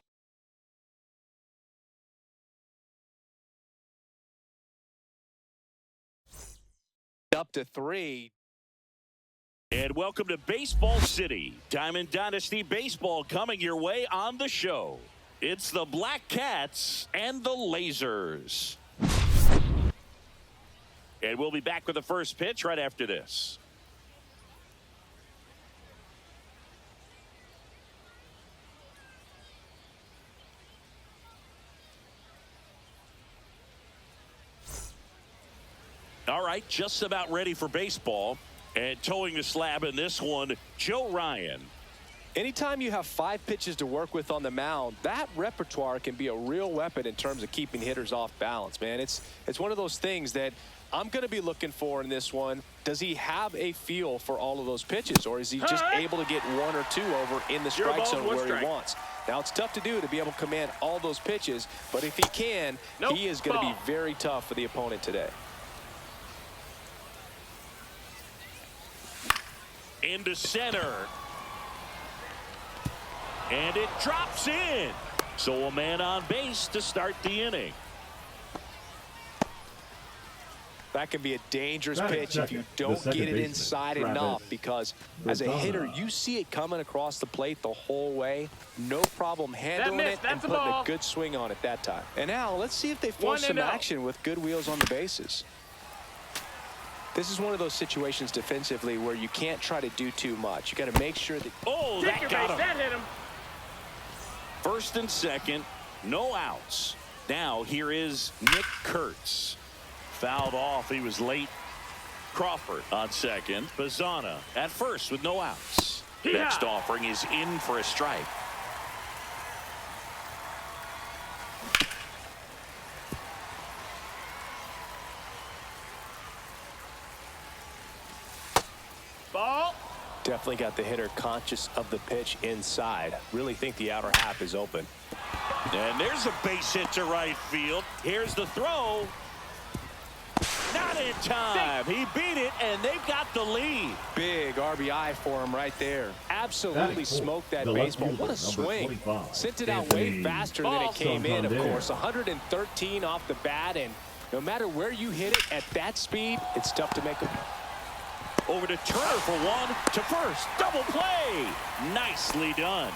Up to 3. And welcome to Baseball City. Diamond Dynasty Baseball coming your way on the show. It's the Black Cats and the Lasers. And we'll be back with the first pitch right after this. All right, just about ready for baseball. And towing the slab in this one, Joe Ryan. Anytime you have 5 pitches to work with on the mound, that repertoire can be a real weapon in terms of keeping hitters off balance, man. It's one of those things that I'm going to be looking for in this one. Does he have a feel for all of those pitches, or is he just able to get 1 or 2 over in the strike zone where he wants? Now, it's tough to do to be able to command all those pitches, but if he can, he is going to be very tough for the opponent today. Into center. And it drops in. So a man on base to start the inning. That can be a dangerous pitch if you don't get it inside enough, because as a hitter, you see it coming across the plate the whole way. No problem handling it and putting a good swing on it that time. And now let's see if they force some action with good wheels on the bases. This is one of those situations defensively where you can't try to do too much. You got to make sure that. Oh, that got him. That hit him. First and second, no outs. Now here is Nick Kurtz. Fouled off. He was late. Crawford on second. Bazzana at first with no outs. Next offering is in for a strike. Ball. Definitely got the hitter conscious of the pitch inside. Really think the outer half is open. And there's a base hit to right field. Here's the throw. Not in time. He beat it, and they've got the lead. Big RBI for him right there. Absolutely smoked that baseball. What a swing. Sent it out way faster than it came in, of course. 113 off the bat, and no matter where you hit it at that speed, it's tough to make a... Over to Turner for one, to first. Double play. Nicely done.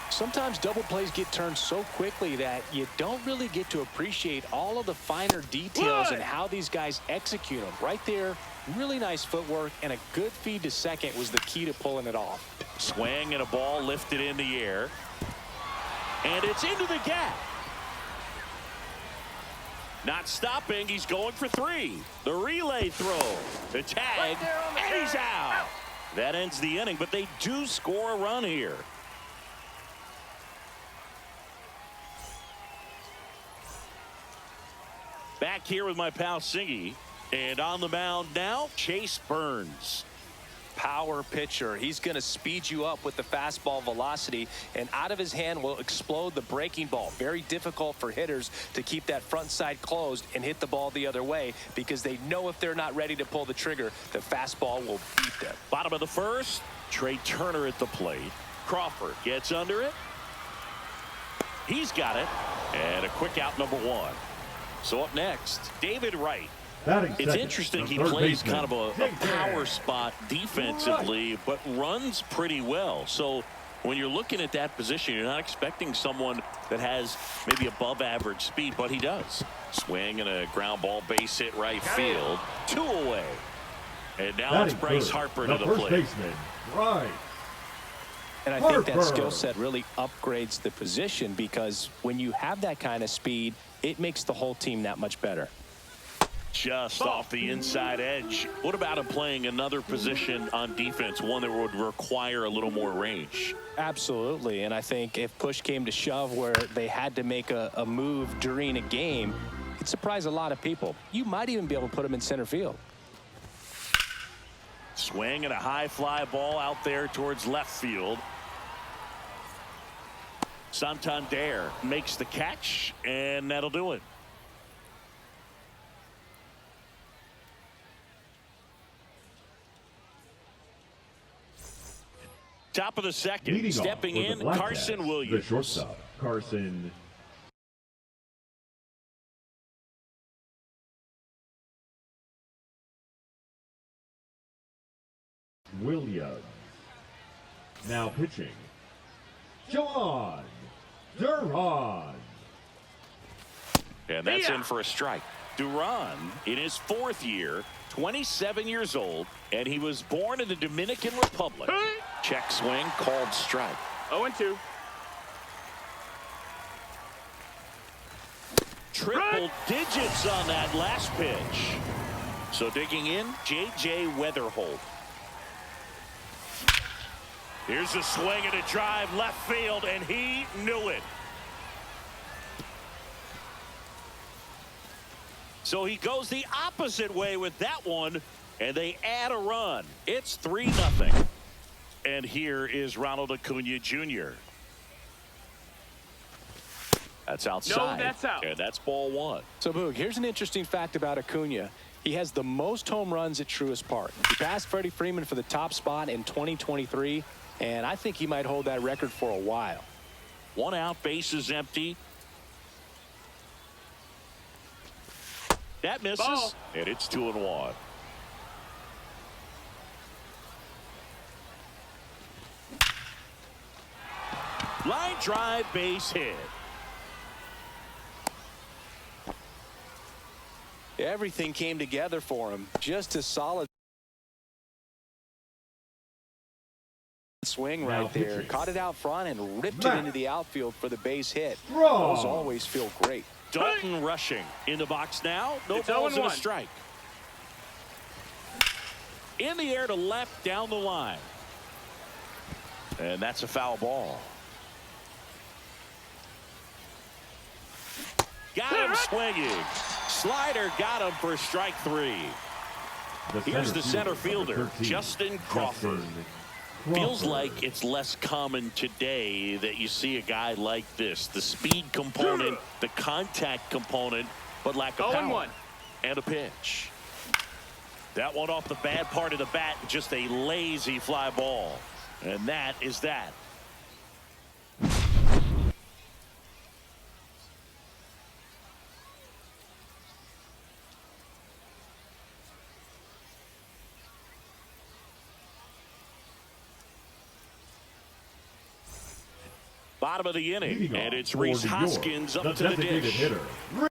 Sometimes double plays get turned so quickly that you don't really get to appreciate all of the finer details and how these guys execute them. Right there, really nice footwork, and a good feed to second was the key to pulling it off. Swing and a ball lifted in the air. And it's into the gap. Not stopping. He's going for three. The relay throw. The tag. And he's out. That ends the inning, but they do score a run here. Back here with my pal Singy. And on the mound now, Chase Burns. Power pitcher. He's going to speed you up with the fastball velocity, and out of his hand will explode the breaking ball. Very difficult for hitters to keep that front side closed and hit the ball the other way, because they know if they're not ready to pull the trigger, the fastball will beat them. Bottom of the first, Trey Turner at the plate. Crawford gets under it. He's got it. And a quick out, number one. So up next, David Wright. It's interesting, he plays kind of a power spot defensively, but runs pretty well. So when you're looking at that position, you're not expecting someone that has maybe above average speed, but he does. Swing and a ground ball base hit right field. 2 away. And now it's Bryce Harper to the plate. Baseman, right. And I think that skill set really upgrades the position, because when you have that kind of speed, it makes the whole team that much better. Just off the inside edge. What about him playing another position on defense, one that would require a little more range? Absolutely, and I think if push came to shove where they had to make a move during a game, it'd surprise a lot of people. You might even be able to put him in center field. Swing and a high fly ball out there towards left field. Santander makes the catch, and that'll do it. Top of the second, Leading stepping in, Carson Williams. The shortstop, Carson Williams. Now pitching, John Duran. And that's in for a strike. Duran, in his 4th year, 27 years old, and he was born in the Dominican Republic. Check swing, called strike. 0-2. Triple digits on that last pitch. So digging in, J.J. Weatherholt. Here's a swing and a drive left field, and he knew it. So he goes the opposite way with that one, and they add a run. It's 3-0. And here is Ronald Acuna Jr. That's outside. No, that's out. And that's ball one. So, Boog, here's an interesting fact about Acuna. He has the most home runs at Truist Park. He passed Freddie Freeman for the top spot in 2023, and I think he might hold that record for a while. 1 out, base is empty. That misses, Ball. and it's 2-1. Line drive, base hit. Everything came together for him. Just a solid swing right there. Caught it out front and ripped it into the outfield for the base hit. Those always feel great. Dalton rushing in the box now. No It's balls and a 0-1. strike. In the air to left down the line. And that's a foul ball. Got him swinging. Slider got him for strike 3. Here's the center fielder, Justin Crawford. Feels like it's less common today that you see a guy like this. The speed component, the contact component, but lack of power. And a pitch. That one off the bad part of the bat, just a lazy fly ball. And that is that. Bottom of the inning, and it's Rhys Hoskins up to the dish. Hitter. Rhys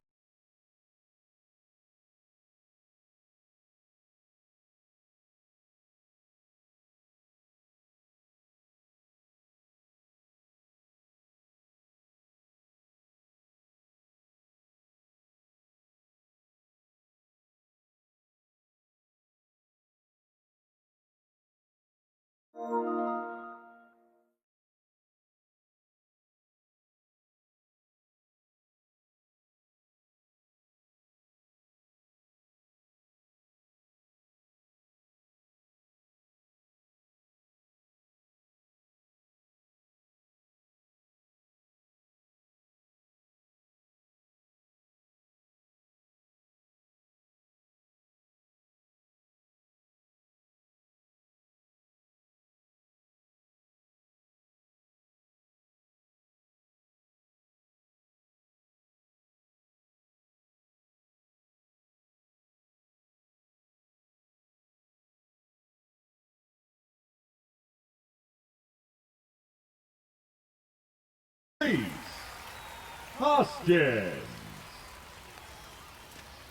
Hoskins.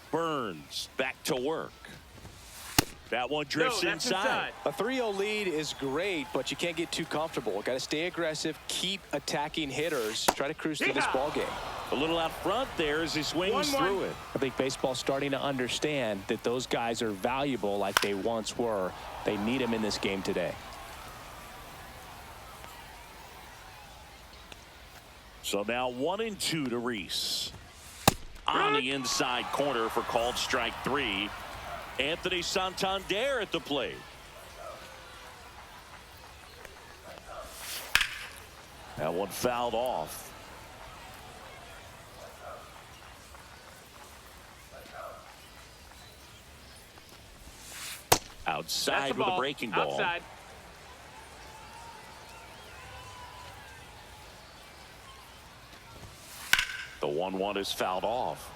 Burns back to work. That one drifts inside. A 3-0 lead is great, but you can't get too comfortable. Got to stay aggressive, keep attacking hitters, try to cruise through this ball game. A little out front there as he swings through it. I think baseball's starting to understand that those guys are valuable like they once were. They need them in this game today. So now 1-2 to Rhys. On the inside corner for called strike 3. Anthony Santander at the plate. That one fouled off. Outside with a breaking ball. Outside. The 1-1 is fouled off.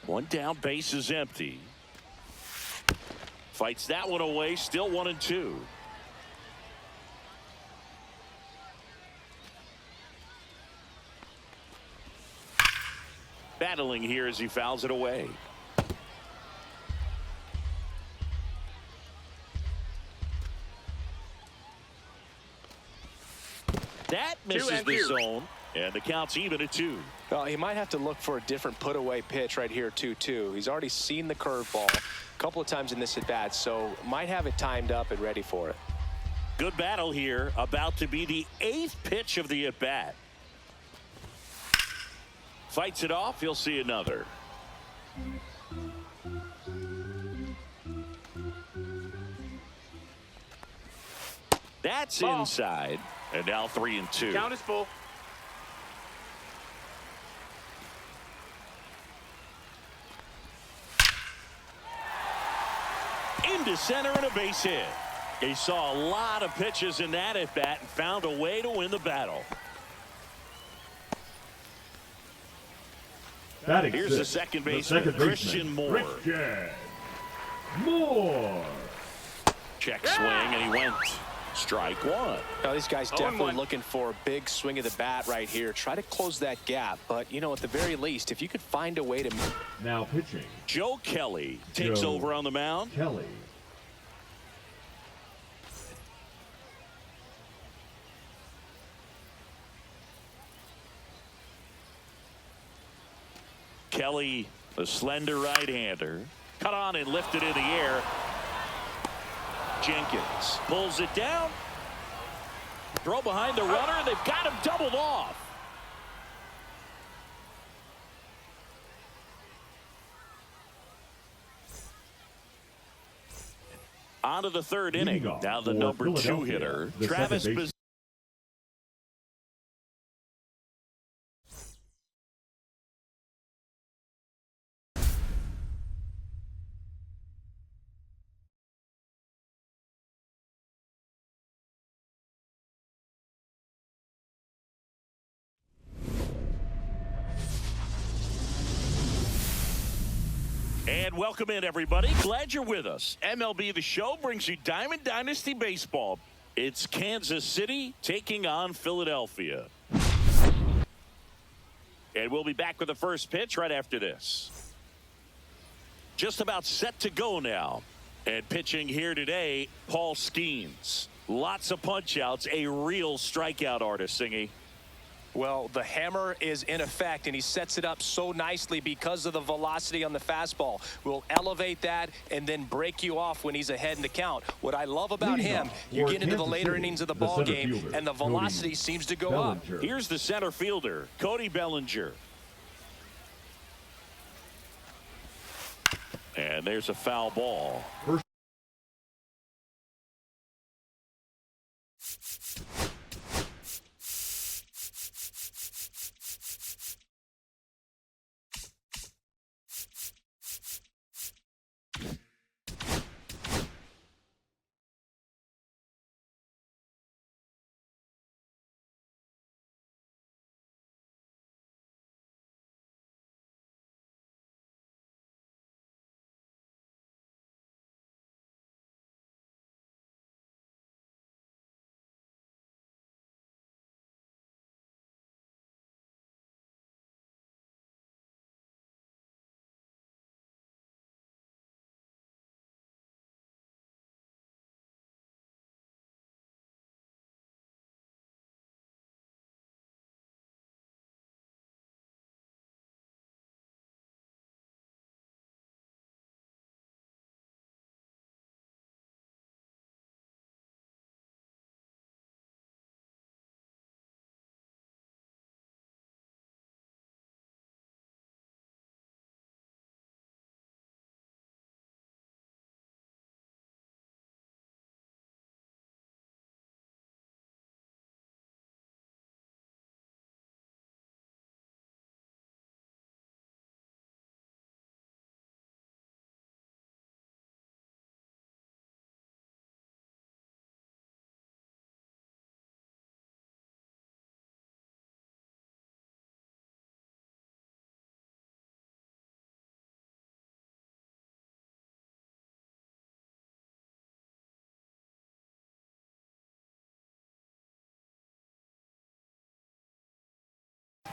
One down, base is empty. Fights that one away, still 1-2. Battling here as he fouls it away. That misses the zone, and the count's even at 2. Well, he might have to look for a different put-away pitch right here, 2-2. He's already seen the curveball a couple of times in this at-bat, so might have it timed up and ready for it. Good battle here, about to be the 8th pitch of the at-bat. Fights it off, he'll see another. That's inside, and now 3-2. Count is full. Into center and a base hit. He saw a lot of pitches in that at bat and found a way to win the battle. Here's the second baseman, Christian Moore. Check swing, and he went. Strike 1. Now, these guys definitely looking for a big swing of the bat right here. Try to close that gap. But, you know, at the very least, if you could find a way to... Now pitching. Joe Kelly takes over on the mound. Kelly. Kelly, the slender right-hander. Cut on and lifted in the air. Jenkins pulls it down. Throw behind the runner. They've got him doubled off. On to the third inning. Leading off Now the for number 2 Philadelphia, hitter, the Travis second base- And welcome in, everybody. Glad you're with us. MLB The Show brings you Diamond Dynasty Baseball. It's Kansas City taking on Philadelphia. And we'll be back with the first pitch right after this. Just about set to go now. And pitching here today, Paul Skeens. Lots of punch-outs, a real strikeout artist, Singy. Well, the hammer is in effect, and he sets it up so nicely because of the velocity on the fastball. Will elevate that and then break you off when he's ahead in the count. What I love about him, you get into the later innings of the ball game, and the velocity seems to go up. Here's the center fielder, Cody Bellinger. And there's a foul ball.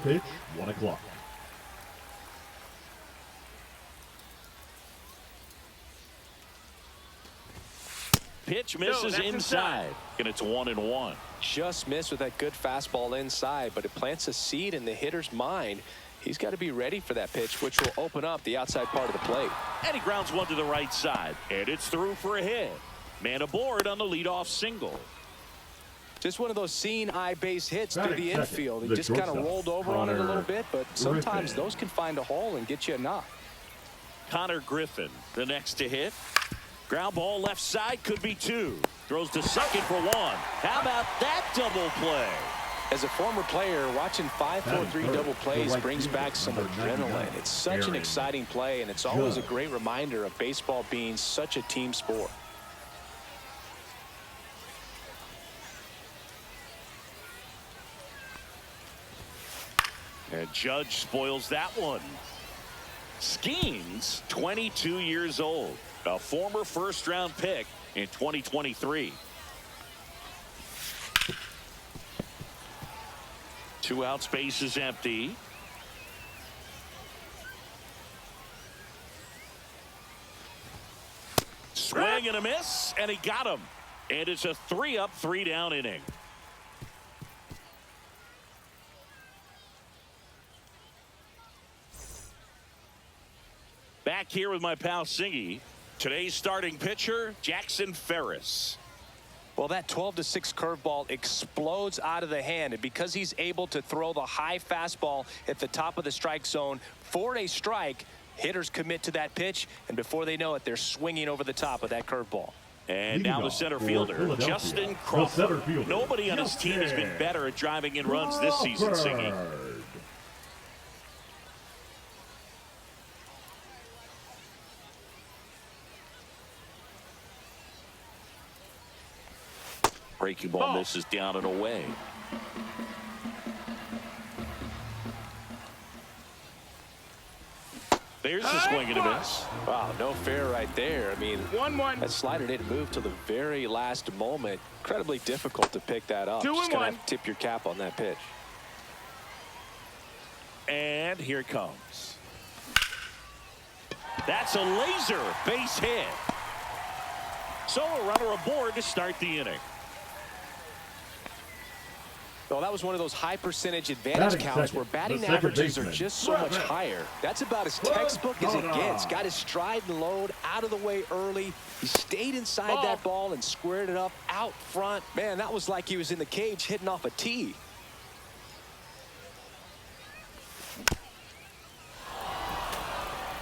Pitch, 1 o'clock. Pitch misses inside. And it's 1-1. Just missed with that good fastball inside, but it plants a seed in the hitter's mind. He's got to be ready for that pitch, which will open up the outside part of the plate. And he grounds one to the right side. And it's through for a hit. Man aboard on the leadoff single. Just one of those seeing eye base hits through the infield. He The just kind of shortstop, rolled over on it a little Connor bit, but sometimes Griffin. those can find a hole and get you a knock. Connor Griffin, the next to hit. Ground ball left side, could be 2. Throws to second for 1. How about that double play? As a former player, watching 5-4-3 double plays brings back some adrenaline. It's such an exciting play, and it's always a great reminder of baseball being such a team sport. And Judge spoils that one. Skeens, 22 years old, a former first-round pick in 2023. 2 outs, base is empty. Swing and a miss, and he got him. And it's a 3-up, 3-down inning. Back here with my pal Singy. Today's starting pitcher, Jackson Ferris. Well, that 12-6 curveball explodes out of the hand, and because he's able to throw the high fastball at the top of the strike zone for a strike, hitters commit to that pitch, and before they know it, they're swinging over the top of that curveball. And now the center fielder, Justin Crawford. Nobody on his team has been better at driving in runs this season, Siggy. Breaking ball misses down and away. There's the swing and a miss. Wow, no fair right there. I mean, 1-1. that slider didn't move till the very last moment. Incredibly difficult to pick that up. Just gonna have to tip your cap on that pitch. And here it comes. That's a laser base hit. So a runner aboard to start the inning. Well, that was one of those high percentage advantage counts where batting averages are just so much higher. That's about as textbook as it gets. Got his stride and load out of the way early. He stayed inside that ball and squared it up out front. Man, that was like he was in the cage hitting off a tee.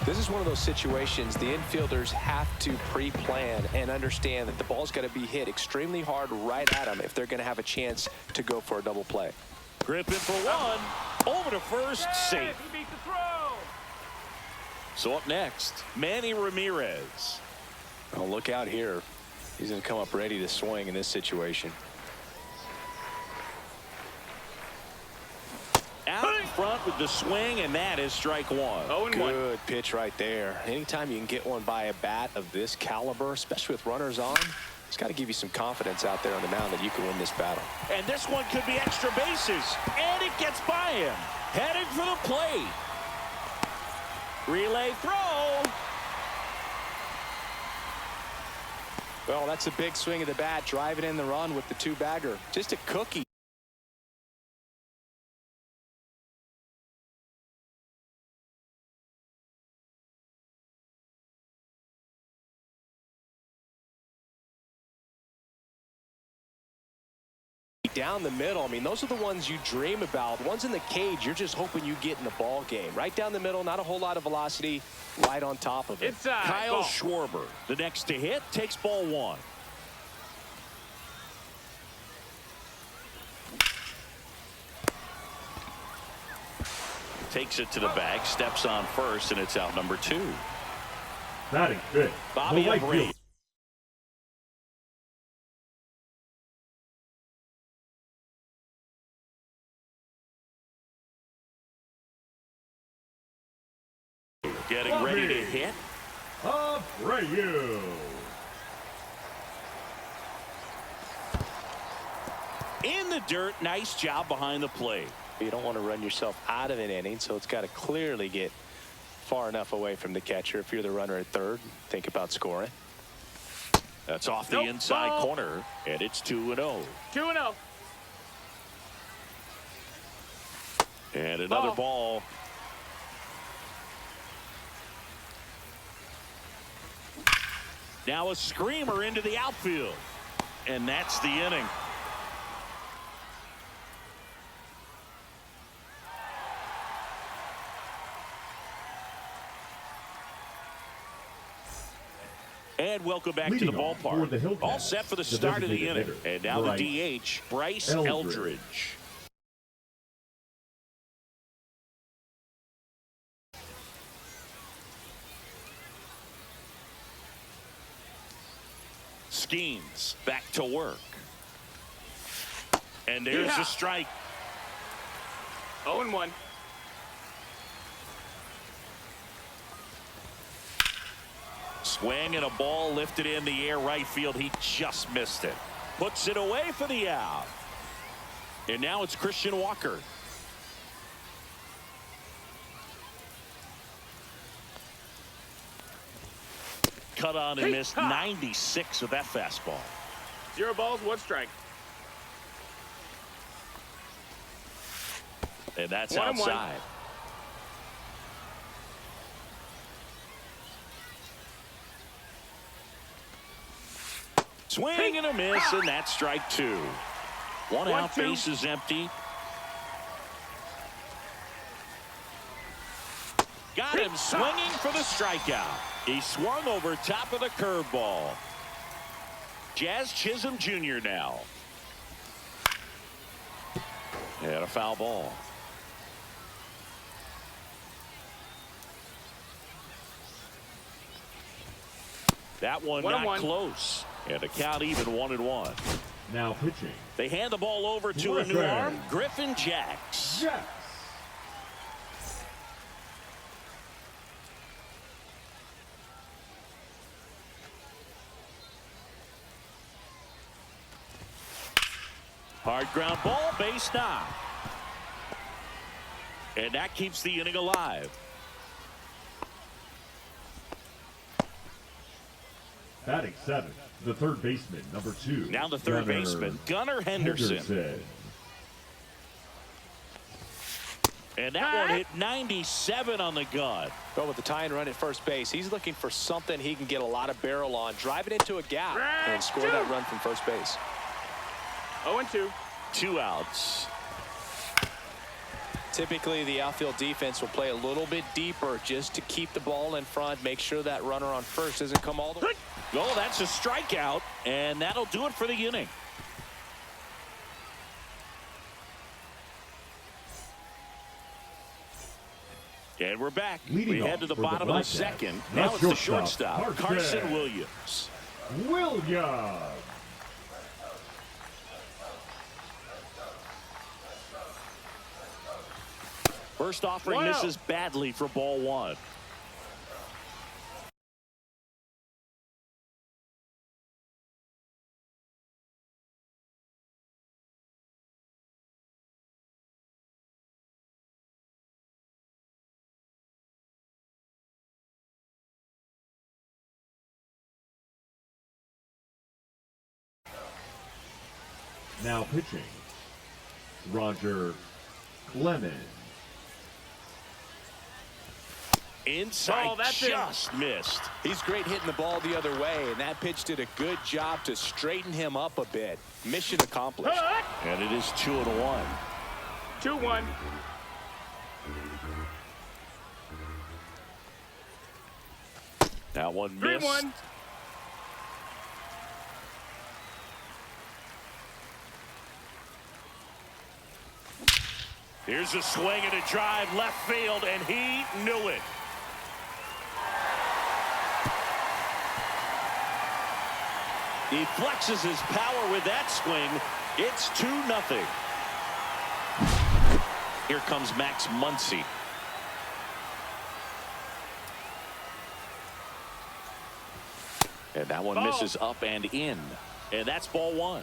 This is one of those situations the infielders have to pre-plan and understand that the ball's got to be hit extremely hard right at them if they're going to have a chance to go for a double play. Gripping for one. Over to first, safe. He beat the throw. So up next, Manny Ramirez. Oh, look out here. He's going to come up ready to swing in this situation. Out in front with the swing, and that is strike one. 0-1. Good pitch right there. Anytime you can get one by a bat of this caliber, especially with runners on, it's got to give you some confidence out there on the mound that you can win this battle. And this one could be extra bases, and it gets by him. Heading for the plate. Relay throw. Well, that's a big swing of the bat, driving in the run with the two-bagger. Just a cookie. Down the middle, I mean, those are the ones you dream about. The ones in the cage, you're just hoping you get in the ball game. Right down the middle, not a whole lot of velocity, right on top of it. Inside. Kyle Schwarber, the next to hit, takes ball one. Takes it to the bag, steps on first, and it's out number two. Batting fifth, Bobby Abreu. Getting ready to hit. Abreu. In the dirt, nice job behind the plate. You don't want to run yourself out of an inning, so it's got to clearly get far enough away from the catcher. If you're the runner at third, think about scoring. That's off the inside corner, and it's 2-0. 2-0. And another ball. Now a screamer into the outfield. And that's the inning. And welcome back to the ballpark. All set for the start of the inning. And now the DH, Bryce Eldridge. Skeens back to work. And there's a strike. 0-1. Swing and a ball lifted in the air right field. He just missed it. Puts it away for the out. And now it's Christian Walker. Cut on and missed 96 with that fastball. 0 balls, 1 strike. And that's outside. Swing and a miss, and that's strike 2. One out, base is empty. Got him swinging for the strikeout. He swung over top of the curveball. Jazz Chisholm Jr. now. And a foul ball. That one not close. And the count even 1-1. Now pitching. They hand the ball over to a new arm, Griffin Jacks. Hard ground ball, base knock. And that keeps the inning alive. Batting seventh, the third baseman, number 2. Now the third baseman, Gunnar Henderson. And that one hit 97 on the gun. Go with the tying run at first base. He's looking for something he can get a lot of barrel on. Drive it into a gap and score that run from first base. 0-2. 2 outs. Typically, the outfield defense will play a little bit deeper just to keep the ball in front, make sure that runner on first doesn't come all the way. Oh, that's a strikeout, and that'll do it for the inning. And we're back. We head to the bottom of the second. Now it's the shortstop, Carson Williams. First offering misses badly for ball 1. Now pitching, Roger Clemens. Inside, just missed. He's great hitting the ball the other way, and that pitch did a good job to straighten him up a bit. Mission accomplished. And it is 2-1. 2-1. That one missed. 3-1. Here's a swing and a drive left field, and he knew it. He flexes his power with that swing. It's 2-0. Here comes Max Muncy. And that one misses up and in. And that's ball 1.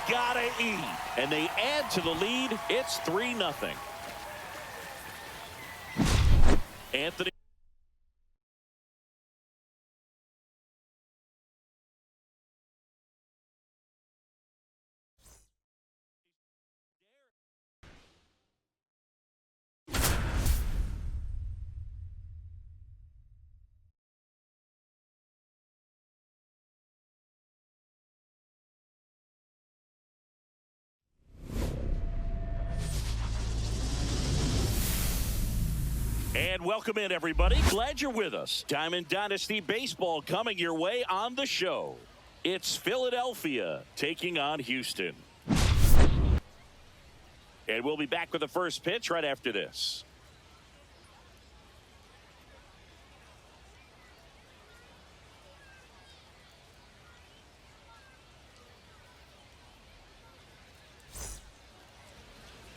Gotta eat, and they add to the lead. It's 3-0. Anthony. And welcome in, everybody. Glad you're with us. Diamond Dynasty Baseball coming your way on the show. It's Philadelphia taking on Houston. And we'll be back with the first pitch right after this.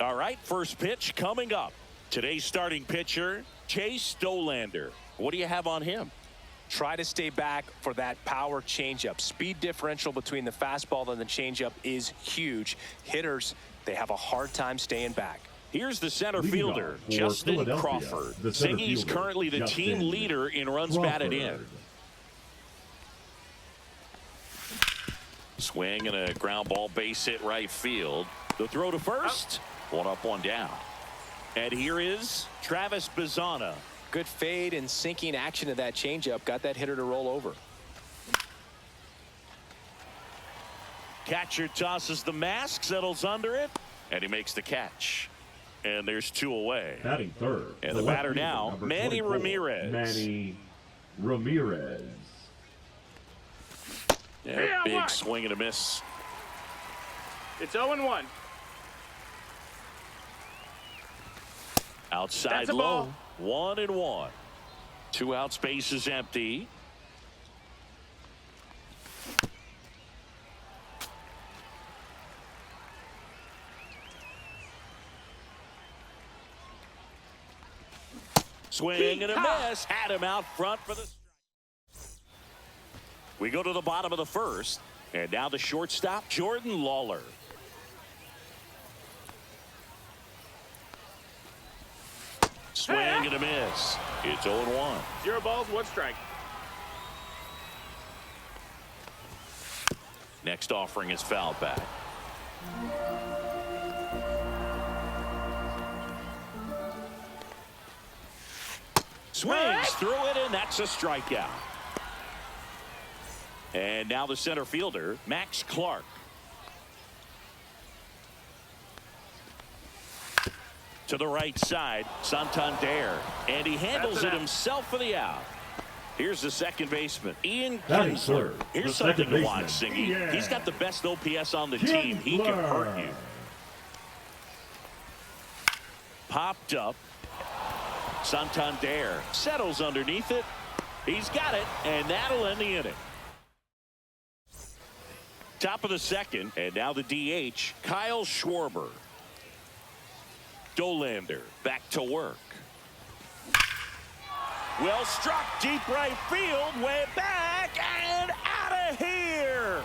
All right, first pitch coming up. Today's starting pitcher, Chase Stolander. What do you have on him? Try to stay back for that power changeup. Speed differential between the fastball and the changeup is huge. Hitters, they have a hard time staying back. Here's the center fielder, Justin Crawford. Siggy's currently the team leader in runs batted in. Swing and a ground ball base hit right field. The throw to first. One up, one down. And here is Travis Bazzana. Good fade and sinking action of that changeup. Got that hitter to roll over. Catcher tosses the mask, settles under it, and he makes the catch. And there's 2 away. Batting third. And the batter now, Manny Ramirez. Manny Ramirez. Yeah, big swing and a miss. It's 0-1. Outside low. 1-1. 2 outs, base is empty. Swing and a miss. Had him out front for the strike. We go to the bottom of the first. And now the shortstop, Jordan Lawler. Swing and a miss. It's 0-1. 0 balls, 1 strike. Next offering is fouled back. Swings through it, and that's a strikeout. And now the center fielder, Max Clark. To the right side, Santander. And he handles it himself for the out. Here's the second baseman, Ian Kinsler. Here's something to watch, Singy. He's got the best OPS on the team. He can hurt you. Popped up. Santander settles underneath it. He's got it, and that'll end the inning. Top of the second, and now the DH, Kyle Schwarber. Dolander back to work. Well struck, deep right field, way back, and out of here.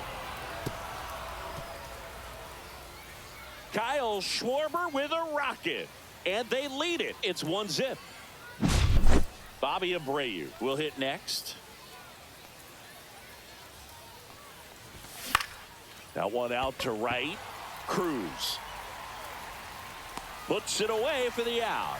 Kyle Schwarber with a rocket, and they lead it. It's 1-0. Bobby Abreu will hit next. That one out to right. Cruz puts it away for the out.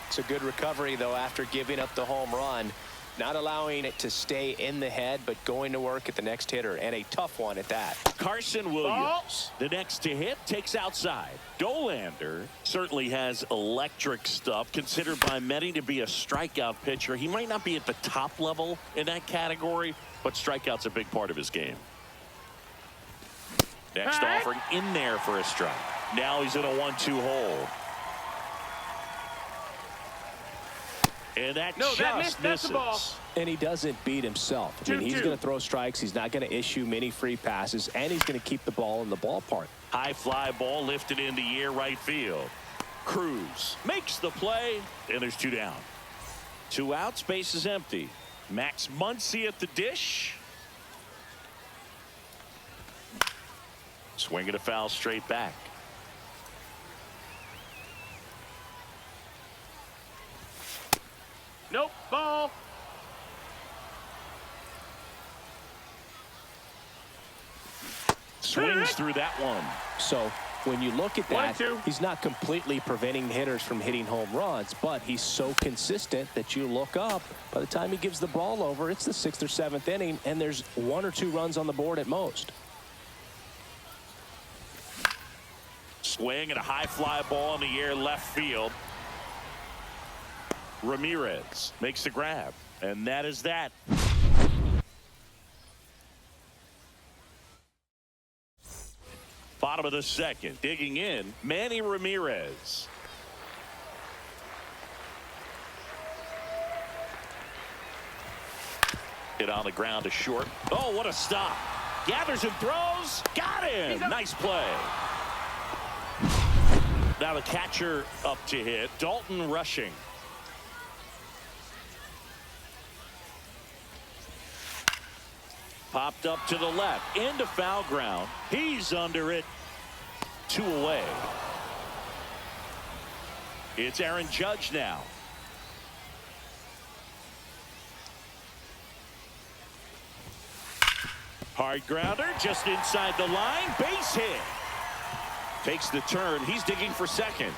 It's a good recovery, though, after giving up the home run. Not allowing it to stay in the head, but going to work at the next hitter, and a tough one at that. Carson Williams, the next to hit, takes outside. Dolander certainly has electric stuff, considered by many to be a strikeout pitcher. He might not be at the top level in that category, but strikeout's a big part of his game. Next offering in there for a strike. Now he's in a 1-2 hole. And that misses. And he doesn't beat himself. I mean, he's going to throw strikes. He's not going to issue many free passes, and he's going to keep the ball in the ballpark. High fly ball lifted in the air right field. Cruz makes the play, and there's 2 down. 2 outs, base is empty. Max Muncy at the dish. Swing and a foul straight back. Nope, ball. Swings through that one. So when you look at that, he's not completely preventing hitters from hitting home runs, but he's so consistent that you look up. By the time he gives the ball over, it's the 6th or 7th inning, and there's 1 or 2 runs on the board at most. Swing and a high fly ball in the air left field. Ramirez makes the grab, and that is that. Bottom of the second, digging in, Manny Ramirez. Hit on the ground to short. Oh, what a stop. Gathers and throws. Got him. Nice play. Now the catcher up to hit. Dalton Rushing. Popped up to the left, into foul ground. He's under it. 2 away. It's Aaron Judge now. Hard grounder just inside the line. Base hit. Takes the turn. He's digging for second.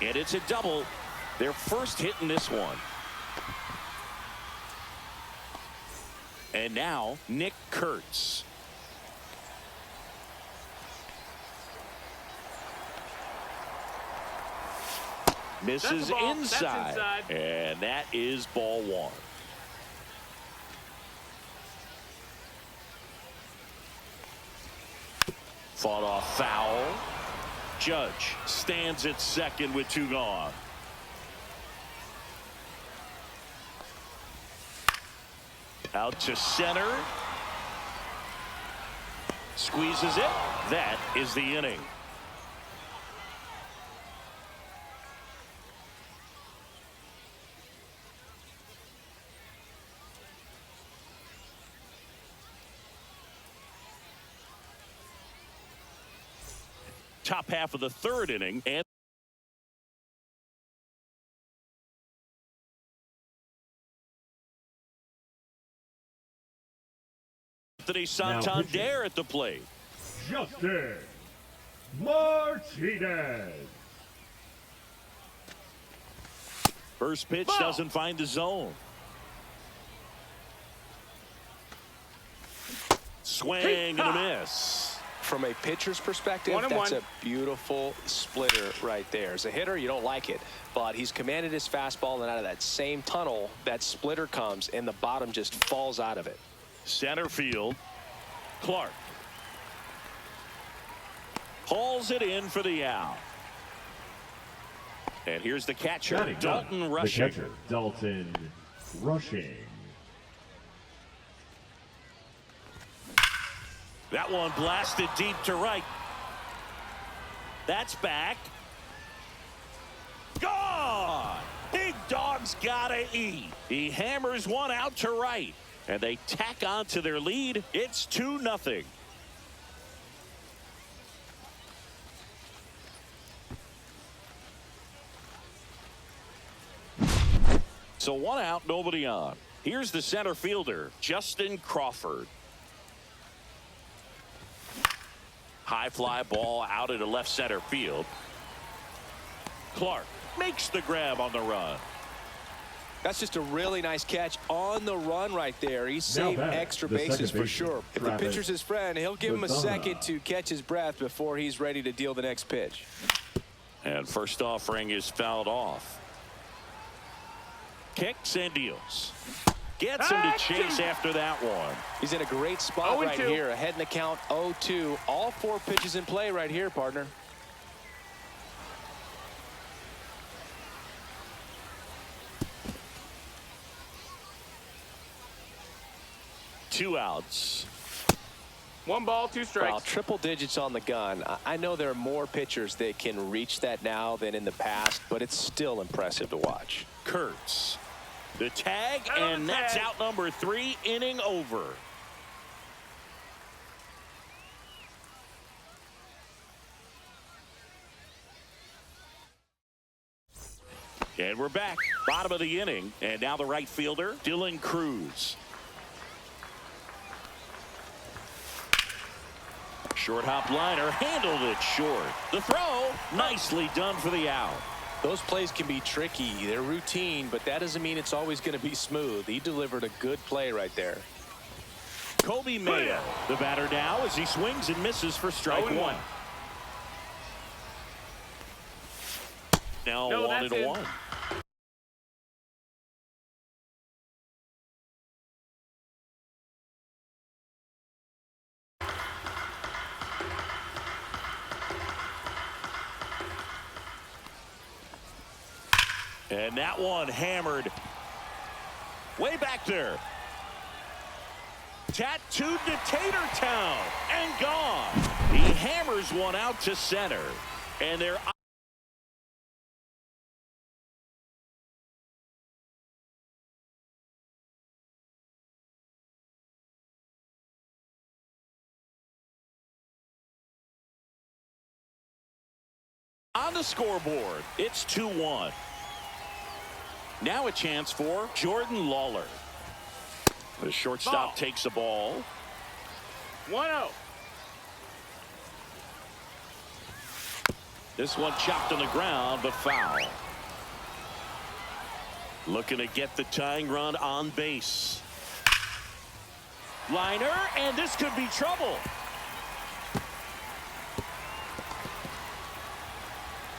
And it's a double. Their first hit in this one. And now Nick Kurtz. Misses inside. And that is ball one. Fought off foul. Judge stands at second with two gone. Out to center. Squeezes it. That is the inning. Top half of the third inning. And Anthony Santander at the plate. Justin Martinez. First pitch doesn't find the zone. Swing and a miss. From a pitcher's perspective, that's a beautiful splitter right there. As a hitter, you don't like it, but he's commanded his fastball, and out of that same tunnel, that splitter comes, and the bottom just falls out of it. Center field, Clark hauls it in for the out. And here's the catcher, Dalton Rushing. The catcher, Dalton Rushing. That one blasted deep to right. That's back. Gone! Big dog's gotta eat. He hammers one out to right. And they tack on to their lead. It's 2-0. So one out, nobody on. Here's the center fielder, Justin Crawford. High fly ball out into left center field. Clark makes the grab on the run. That's just a really nice catch on the run right there. He saved extra bases for sure. If the pitcher's his friend, he'll give him a second to catch his breath before he's ready to deal the next pitch. And first offering is fouled off. Kicks and deals. Gets him to chase after that one. He's in a great spot right here. Ahead in the count, 0-2. All four pitches in play right here, partner. Two outs. 1 ball, 2 strikes. Well, triple digits on the gun. I know there are more pitchers that can reach that now than in the past, but it's still impressive to watch. Kurtz. The tag, and that's out number 3, inning over. And we're back. Bottom of the inning. And now the right fielder, Dylan Cruz. Short hop liner, handled it short. The throw, nicely done for the out. Those plays can be tricky. They're routine, but that doesn't mean it's always going to be smooth. He delivered a good play right there. Kobe Mayo, the batter now as he swings and misses for strike 1. Now 1-1. And that one hammered way back there. Tattooed to Tatertown and gone. He hammers one out to center. And they're on the scoreboard. It's 2-1. Now a chance for Jordan Lawler. The shortstop takes the ball. 1-0. This one chopped on the ground, but foul. Looking to get the tying run on base. Liner, and this could be trouble.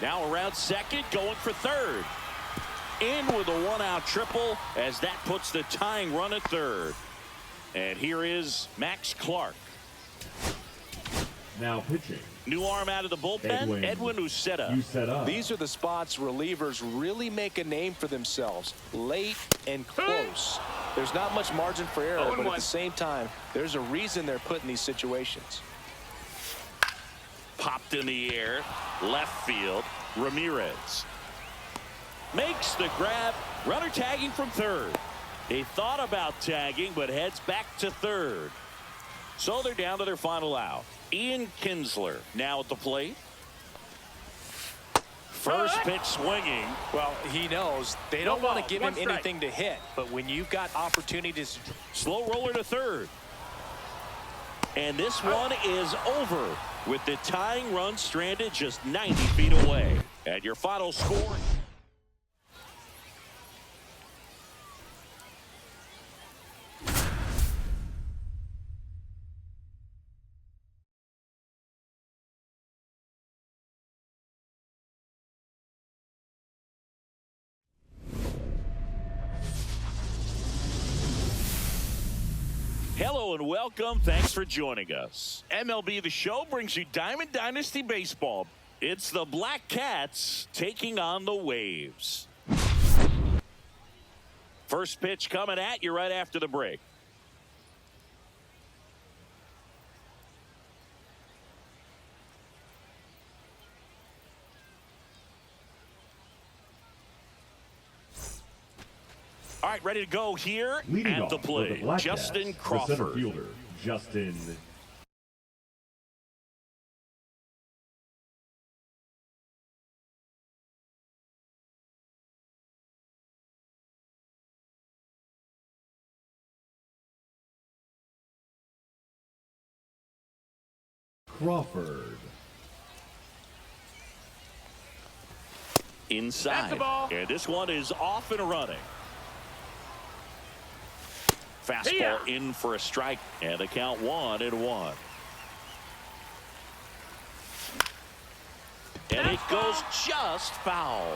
Now around second, going for third. In with a one-out triple as that puts the tying run at third. And here is Max Clark. Now pitching. New arm out of the bullpen, Edwin Uceta. These are the spots relievers really make a name for themselves. Late and close. There's not much margin for error, but at the same time, there's a reason they're put in these situations. Popped in the air, left field, Ramirez. Makes the grab, runner tagging from third. He thought about tagging, but heads back to third. So they're down to their final out. Ian Kinsler now at the plate. First pitch swinging. Well, he knows they don't want to give him anything to hit, but when you've got opportunities. Slow roller to third. And this one is over with the tying run stranded just 90 feet away. And your final score. Hello and welcome. Thanks for joining us. MLB The Show brings you Diamond Dynasty Baseball. It's the Black Cats taking on the Waves. First pitch coming at you right after the break. All right, ready to go here at the plate. Justin Crawford. The center fielder, Justin Crawford. Inside. That's the ball. And this one is off and running. Fastball in for a strike, and the count 1-1. And it goes just foul.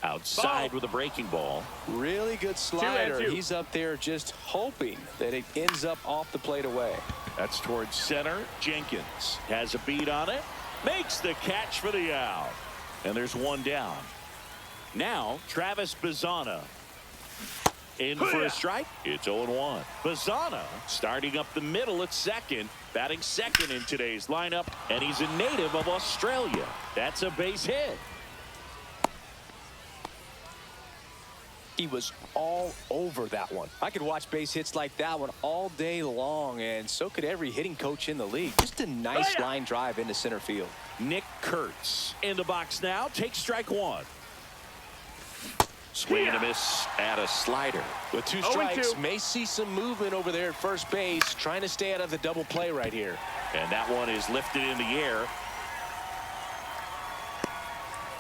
Outside with a breaking ball. Really good slider. 2-2. He's up there just hoping that it ends up off the plate away. That's towards center. Jenkins has a beat on it. Makes the catch for the out. And there's one down. Now, Travis Bazzana in for a strike. It's 0-1. Bazzana starting up the middle at second, batting second in today's lineup, and he's a native of Australia. That's a base hit. He was all over that one. I could watch base hits like that one all day long, and so could every hitting coach in the league. Just a nice line drive into center field. Nick Kurtz in the box now. Takes strike one. Swing and a miss at a slider. With 2 strikes, may see some movement over there at first base, trying to stay out of the double play right here. And that one is lifted in the air.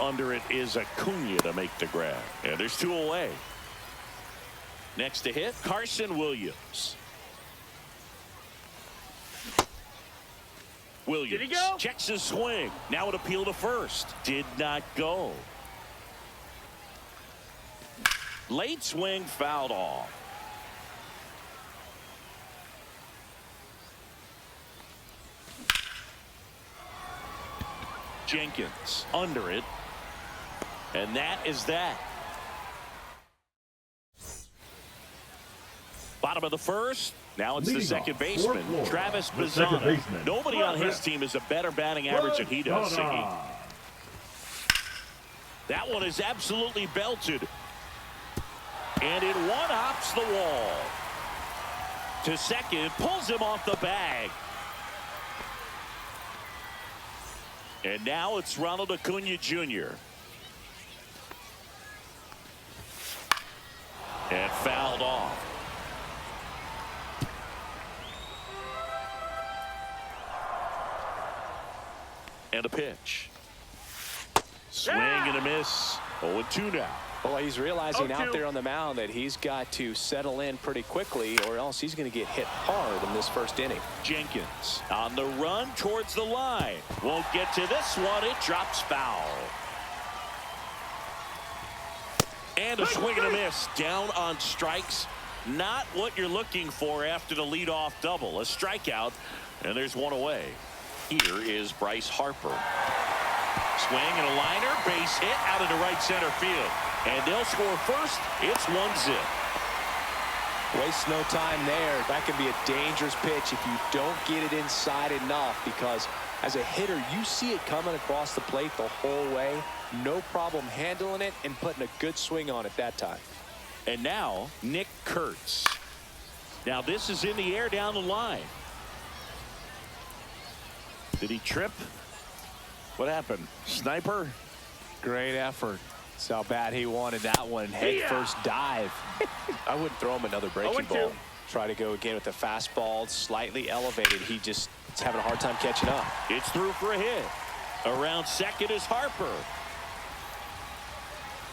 Under it is Acuna to make the grab. And there's 2 away. Next to hit, Carson Williams. Williams Did he go? checks his swing. Now an appeal to first. Did not go. Late swing fouled off. Jenkins under it. And that is that. Bottom of the first. Now it's the second baseman, Travis Bazzana. Nobody on his team has a better batting average than he does. That one is absolutely belted. And it one-hops the wall. To second, pulls him off the bag. And now it's Ronald Acuna Jr. And fouled off. And a pitch. Swing and a miss. 0-2 now. Well, he's realizing 0-2. out there on the mound that he's got to settle in pretty quickly or else he's going to get hit hard in this first inning. Jenkins on the run towards the line. Won't get to this one. It drops foul. And a swing and a miss. Down on strikes. Not what you're looking for after the leadoff double. A strikeout, and there's one away. Here is Bryce Harper. Swing and a liner. Base hit out into right center field. And they'll score first. It's 1-0. Waste no time there. That can be a dangerous pitch if you don't get it inside enough, because as a hitter, you see it coming across the plate the whole way. No problem handling it and putting a good swing on it that time. And now, Nick Kurtz. Now this is in the air down the line. Did he trip? What happened? Sniper? Great effort. That's how bad he wanted that one. Head first dive. I wouldn't throw him another breaking 0-2. ball. Try to go again with the fastball, slightly elevated. He just is having a hard time catching up. It's through for a hit. Around second is Harper.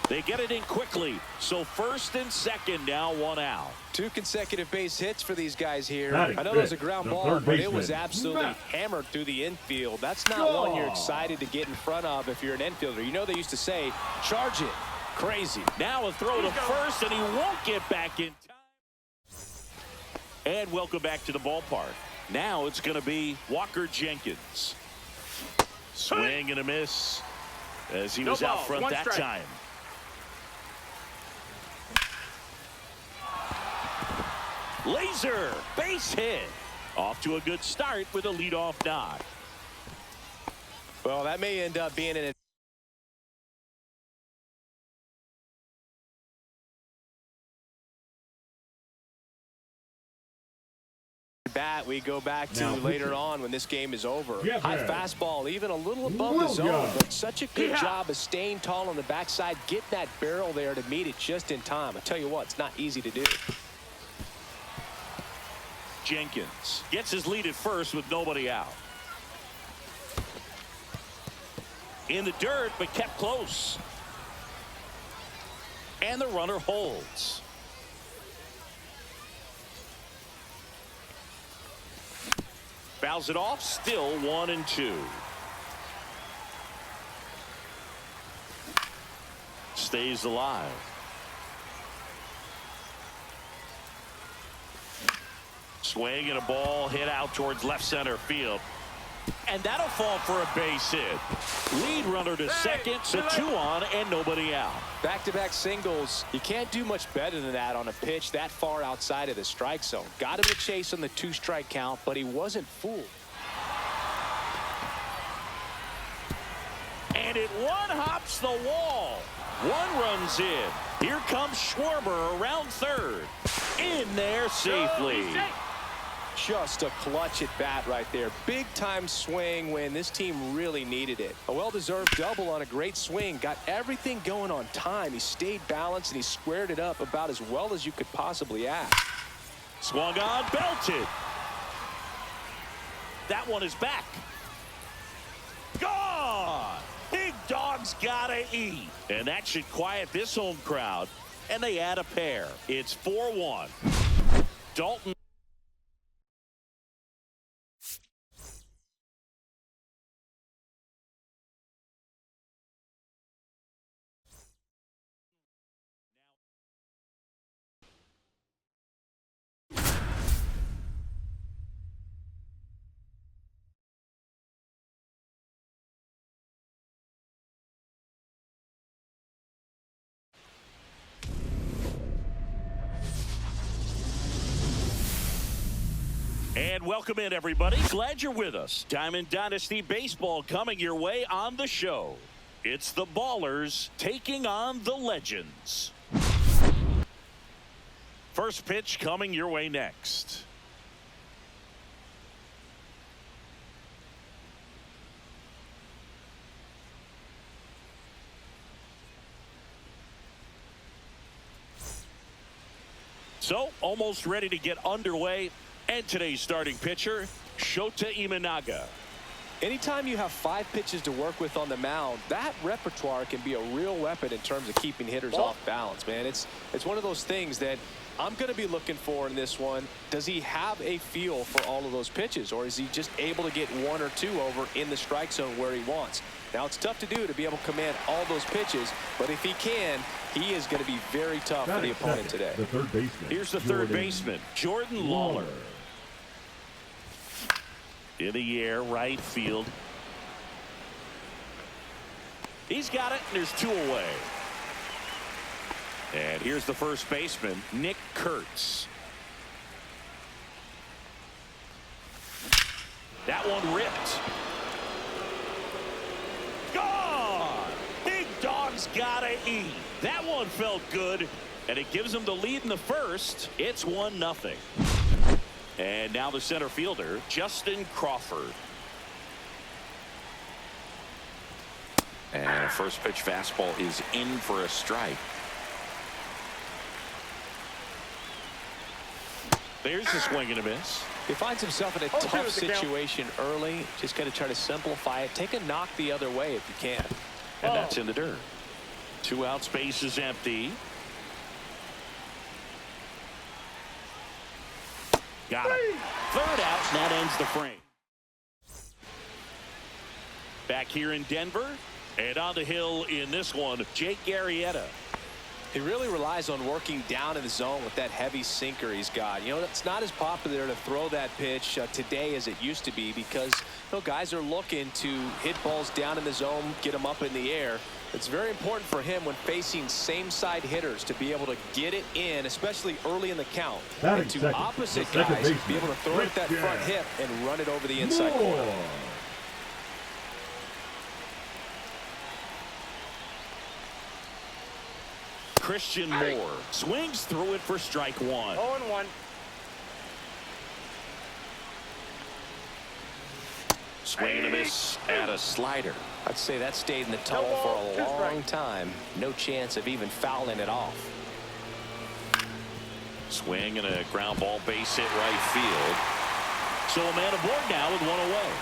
They get it in quickly. So first and second now, one out. 2 consecutive base hits for these guys here. Batting I know it was a fifth, ground the ball, third but it was baseman, absolutely Matt. hammered through the infield. That's not one you're excited to get in front of if you're an infielder. You know they used to say, charge it. Crazy. Now a throw to first, and he won't get back in time. And welcome back to the ballpark. Now it's going to be Walker Jenkins. Swing and a miss as he was out front that time. Laser base hit. Off to a good start with a leadoff knock. Well, that may end up being an bat. We go back to later on when this game is over. High fastball, even a little above the zone, but such a good job of staying tall on the backside, getting that barrel there to meet it just in time. I tell you what, it's not easy to do. Jenkins gets his lead at first with nobody out. In the dirt, but kept close. And the runner holds. Fouls it off, still 1-2. Stays alive. Swing and a ball hit out towards left center field. And that'll fall for a base hit. Lead runner to second, so 2 on and nobody out. Back-to-back singles. You can't do much better than that on a pitch that far outside of the strike zone. Got him to chase on the 2-strike count, but he wasn't fooled. And it one-hops the wall. 1 runs in. Here comes Schwarber around third. In there safely. Just a clutch at bat right there. Big time swing when this team really needed it. A well-deserved double on a great swing. Got everything going on time. He stayed balanced and he squared it up about as well as you could possibly ask. Swung on, belted. That one is back. Gone. Big dog's gotta eat. And that should quiet this home crowd. And they add a pair. It's 4-1. Dalton. And welcome in, everybody. Glad you're with us. Diamond Dynasty Baseball coming your way on the show. It's the Ballers taking on the Legends. First pitch coming your way next. So, almost ready to get underway. And today's starting pitcher, Shota Imanaga. Anytime you have 5 pitches to work with on the mound, that repertoire can be a real weapon in terms of keeping hitters off balance, man. It's one of those things that I'm going to be looking for in this one. Does he have a feel for all of those pitches, or is he just able to get 1 or 2 over in the strike zone where he wants? Now, it's tough to do to be able to command all those pitches, but if he can, he is going to be very tough for the opponent today. The third baseman. Here's the third baseman, Jordan Lawler. In the air, right field. He's got it, and there's 2 away. And here's the first baseman, Nick Kurtz. That one ripped. Gone! Big dog's gotta eat. That one felt good, and it gives him the lead in the first. It's 1-0. And now the center fielder, Justin Crawford. And a first pitch fastball is in for a strike. There's the swing and a miss. He finds himself in a tough situation early. Just got to try to simplify it. Take a knock the other way if you can. And that's in the dirt. 2 outs, base is empty. Got it. 3rd out, and that ends the frame. Back here in Denver, and on the hill in this one, Jake Arrieta. He really relies on working down in the zone with that heavy sinker he's got. You know, it's not as popular to throw that pitch today as it used to be because, you know, guys are looking to hit balls down in the zone, get them up in the air. It's very important for him when facing same-side hitters to be able to get it in, especially early in the count. And to opposite guys, be able to throw it at that front hip and run it over the inside corner. Christian Moore swings through it for strike 1. 0-1. Swing and a miss at a slider. I'd say that stayed in the tunnel for a long time. No chance of even fouling it off. Swing and a ground ball, base hit right field. So a man aboard now with 1 away.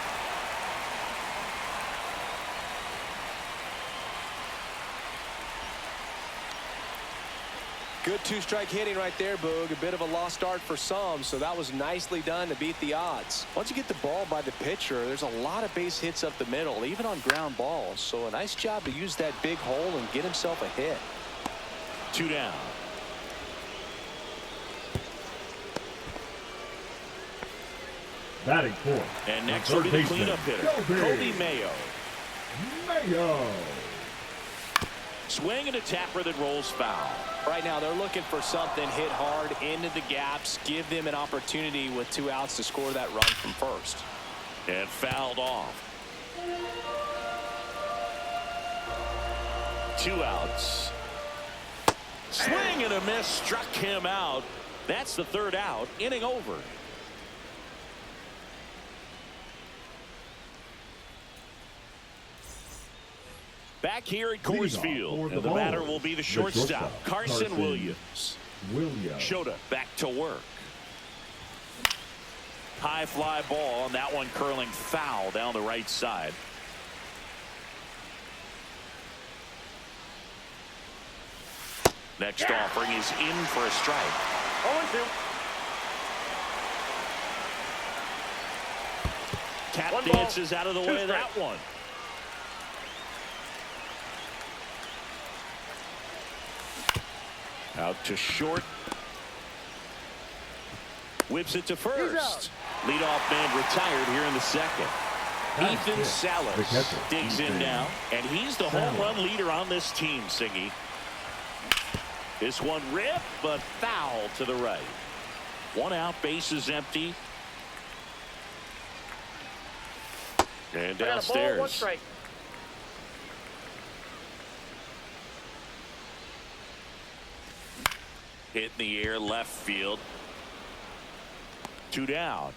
Good 2-strike hitting right there, Boog. A bit of a lost start for some, so that was nicely done to beat the odds. Once you get the ball by the pitcher, there's a lot of base hits up the middle, even on ground balls. So a nice job to use that big hole and get himself a hit. 2 down. Batting 4th. And next will be the cleanup hitter, Cody Mayo. Swing and a tapper that rolls foul. Right now they're looking for something hit hard into the gaps, give them an opportunity with 2 outs to score that run from first. And fouled off. 2 outs. Swing and a miss, struck him out. That's the 3rd out, inning over. Back here at Coors Field, and the batter will be the shortstop, Carson Williams. Shota back to work. High fly ball, and that one curling foul down the right side. Next offering is in for a strike. 0-2. Tap dances out of the way of that one. Out to short. Whips it to first. Leadoff man retired here in the 2nd. Ethan Salas digs in now, and he's the home run leader on this team, Singy. This one ripped, but foul to the right. 1 out, base is empty. And downstairs. 1 strike. Hit in the air, left field. 2 down.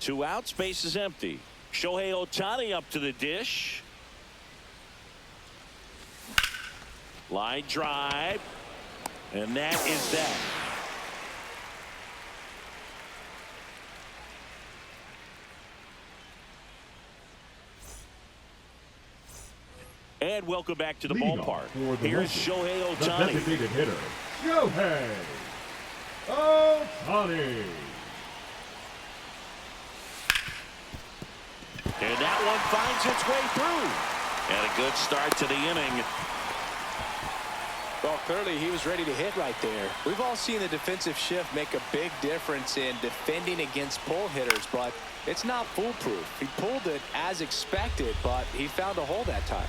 2 outs, base is empty. Shohei Ohtani up to the dish. Line drive. And that is that. And welcome back to the Lead ballpark. for the Here's Rockies, Shohei the Ohtani. designated hitter, Shohei Ohtani. And that one finds its way through. And a good start to the inning. Well, clearly he was ready to hit right there. We've all seen the defensive shift make a big difference in defending against pull hitters, but it's not foolproof. He pulled it as expected, but he found a hole that time.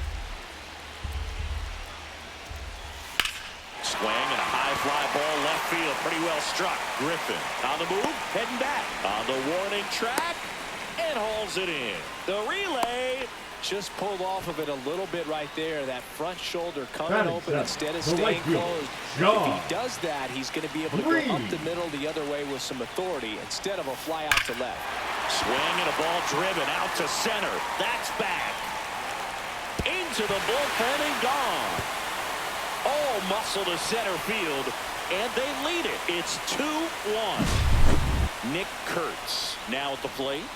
Swing and a high fly ball left field. Pretty well struck. Griffin on the move, heading back. On the warning track, and hauls it in. The relay. Just pulled off of it a little bit right there. That front shoulder coming Batting open center, instead of the staying right fielder, closed. John. If he does that, he's going to be able to go up the middle the other way with some authority instead of a fly out to left. Swing and a ball driven out to center. That's back. Into the bullpen and gone. All muscle to center field, and they lead it. It's 2-1. Nick Kurtz now at the plate.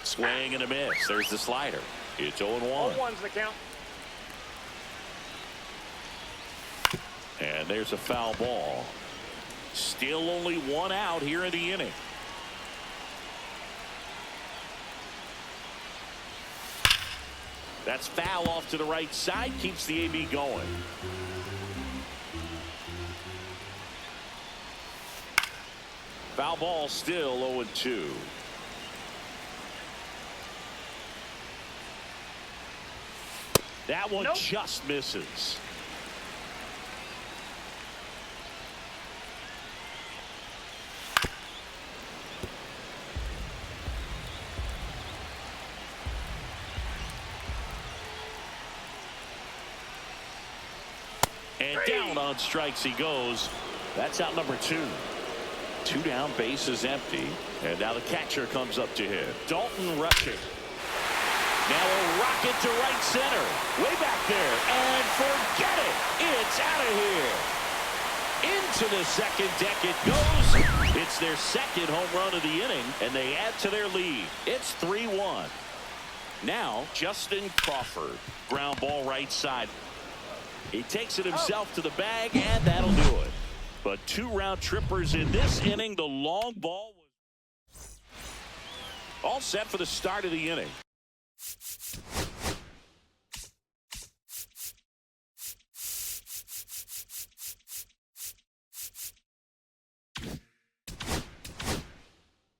Swing and a miss. There's the slider. It's 0-1. 0-1's the count. And there's a foul ball. Still only one out here in the inning. That's foul off to the right side. Keeps the AB going. Foul ball still 0-2. That one just misses. And down on strikes he goes. That's out number 2. 2 down, base is empty. And now the catcher comes up to hit. Dalton rushing. Now a rocket to right center. Way back there. And forget it. It's out of here. Into the second deck it goes. It's their second home run of the inning, and they add to their lead. It's 3-1. Now Justin Crawford. Ground ball right side. He takes it himself to the bag, and that'll do it. But 2 round trippers in this inning. The long ball was all set for the start of the inning.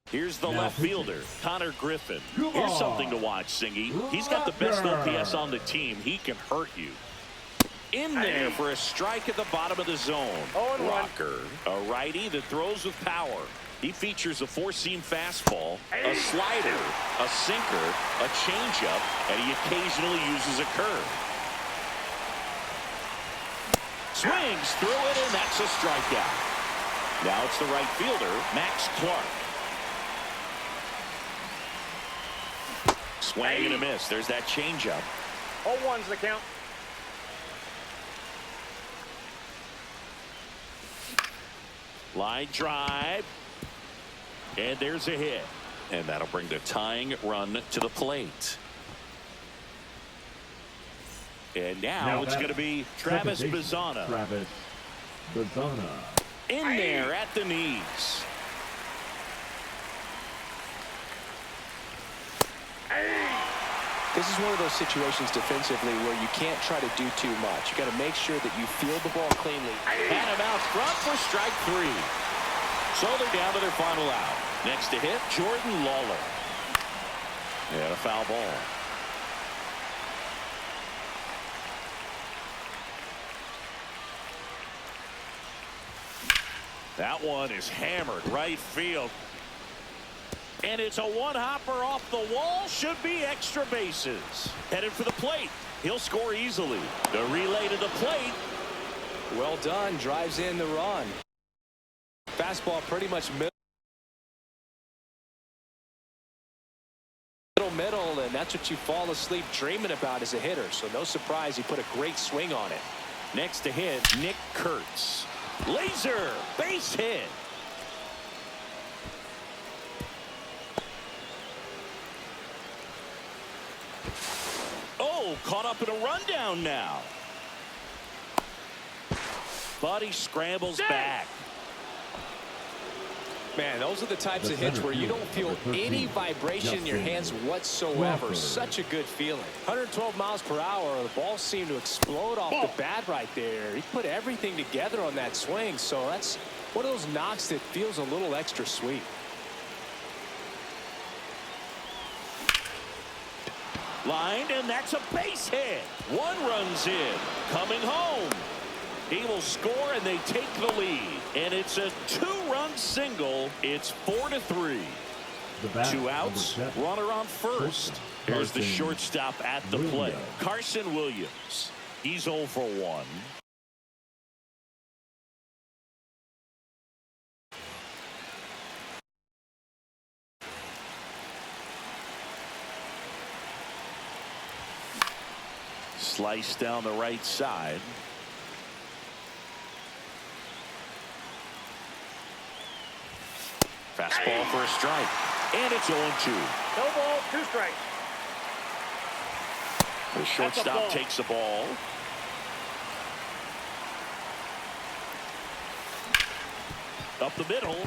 Here's the left fielder, Connor Griffin. Here's something to watch, Singy. He's got the best OPS on the team. He can hurt you. In there for a strike at the bottom of the zone. Rocker, a righty that throws with power. He features a 4-seam fastball, a slider, a sinker, a changeup, and he occasionally uses a curve. Swings through it, and that's a strikeout. Now it's the right fielder, Max Clark. Swing and a miss. There's that changeup. 0-1's the count. Line drive. And there's a hit. And that'll bring the tying run to the plate. And now it's going to be Travis Bazzana. Travis Bazzana. In there at the knees. This is one of those situations defensively where you can't try to do too much. You got to make sure that you field the ball cleanly. And him out front for strike 3. So they're down to their final out. Next to hit, Jordan Lawler. And a foul ball. That one is hammered right field. And it's a one-hopper off the wall. Should be extra bases. Headed for the plate. He'll score easily. The relay to the plate. Well done. Drives in the run. Fastball pretty much middle, and that's what you fall asleep dreaming about as a hitter. So no surprise he put a great swing on it. Next to hit, Nick Kurtz. Laser base hit. Oh, caught up in a rundown now. But he scrambles back. Man, those are the types of hits where you don't feel any vibration in your hands whatsoever. Such a good feeling. 112 miles per hour. The ball seemed to explode off the bat right there. He put everything together on that swing. So that's one of those knocks that feels a little extra sweet. Lined, and that's a base hit. One run's in. Coming home. He will score, and they take the lead. And it's a two-run single. It's 4-3. 2 outs. Runner on first. Here's the shortstop at the plate. Carson Williams. He's 0 for 1. Slice down the right side. Fastball for a strike. And it's 0-2. No ball, 2 strikes. The shortstop takes the ball. Up the middle.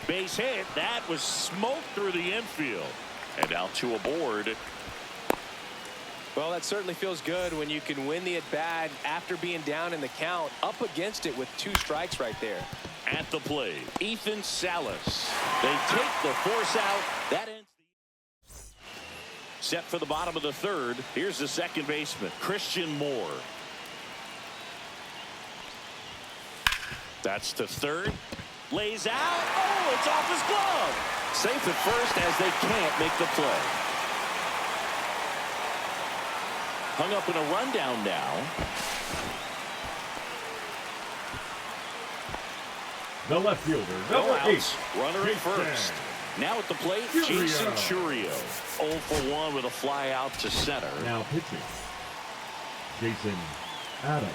Base hit. That was smoked through the infield. And now 2 aboard. Well, that certainly feels good when you can win the at-bat after being down in the count, up against it with 2 strikes right there. At the plate, Ethan Salas. They take the force out. That ends the... Set for the bottom of the 3rd. Here's the second baseman, Christian Moore. That's to 3rd. Lays out. Oh, it's off his glove. Safe at first as they can't make the play. Hung up in a rundown now. The left fielder, No number 8. outs. Runner at first. Now at the plate, Jason Churio. 0 for 1 with a fly out to center. Now pitching, Jason Adams.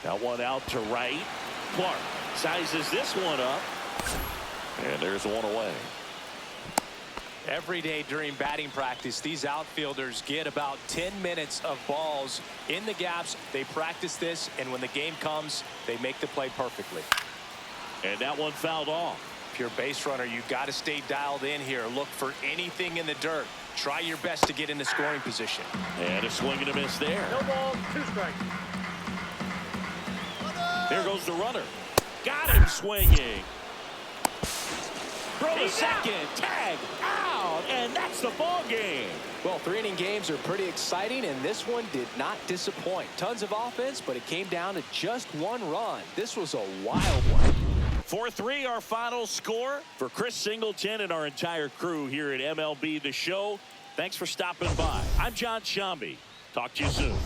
That one out to right. Clark sizes this one up. And there's one away. Every day during batting practice, these outfielders get about 10 minutes of balls in the gaps. They practice this, and when the game comes, they make the play perfectly. And that one fouled off. If you're a base runner, you've got to stay dialed in here. Look for anything in the dirt. Try your best to get in the scoring position. And a swing and a miss there. No ball, 2 strikes. There goes the runner. Got him swinging. Throw to second. Tag. Out. And that's the ball game. Well, 3-inning games are pretty exciting, and this one did not disappoint. Tons of offense, but it came down to just 1 run. This was a wild one. 4-3 our final score. For Chris Singleton and our entire crew here at MLB The Show, thanks for stopping by. I'm John Shambi. Talk to you soon.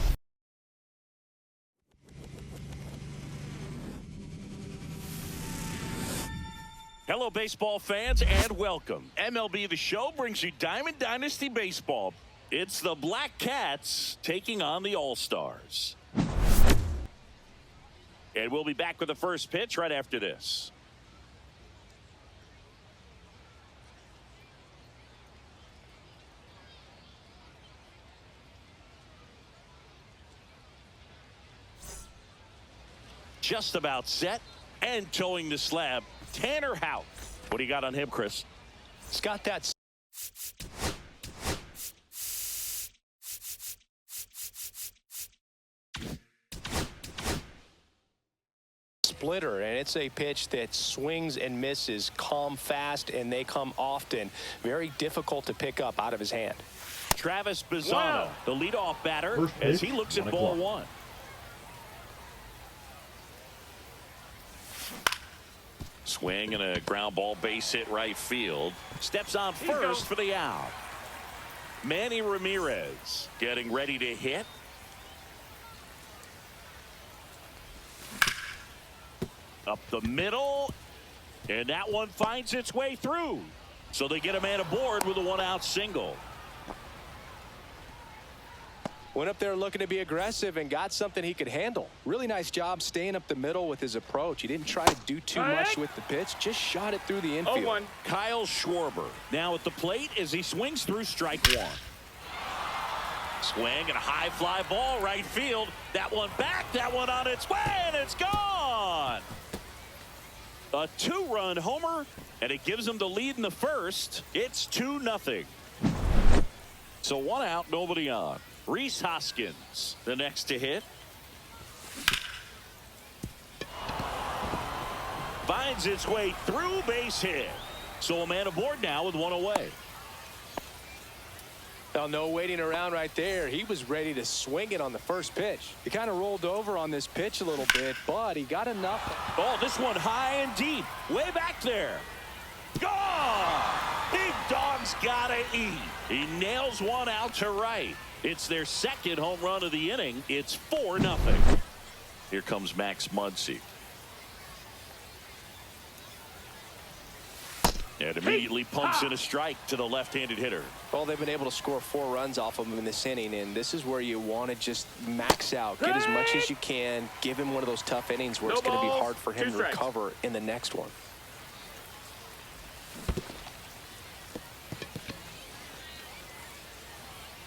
Hello, baseball fans, and welcome. MLB The Show brings you Diamond Dynasty Baseball. It's the Black Cats taking on the All-Stars. And we'll be back with the first pitch right after this. Just about set and towing the slab. Tanner Houck. What do you got on him, Chris? He's got that splitter, and it's a pitch that swings and misses, come fast, and they come often. Very difficult to pick up out of his hand. Travis Bizzano, the leadoff batter, as he looks at ball 1. Swing and a ground ball base hit right field. Steps on first for the out. Manny Ramirez getting ready to hit. Up the middle. And that one finds its way through. So they get a man aboard with a 1-out single. Went up there looking to be aggressive and got something he could handle. Really nice job staying up the middle with his approach. He didn't try to do too much with the pitch, just shot it through the infield. 0-1. Kyle Schwarber now at the plate as he swings through strike one. Swing and a high fly ball right field. That one back, that one on its way, and it's gone. A 2-run homer, and it gives him the lead in the first. It's 2-0. So 1 out, nobody on. Rhys Hoskins, the next to hit. Finds its way through, base hit. So a man aboard now with 1 away. Well, no waiting around right there. He was ready to swing it on the first pitch. He kind of rolled over on this pitch a little bit, but he got enough. Oh, this one high and deep, way back there. Gone! Big dog's gotta eat. He nails one out to right. It's their second home run of the inning. It's 4-0. Here comes Max Muncy. And immediately pumps in a strike to the left-handed hitter. Well, they've been able to score 4 runs off of him in this inning, and this is where you want to just max out, get as much as you can, give him one of those tough innings where it's going to be hard for him to recover in the next one.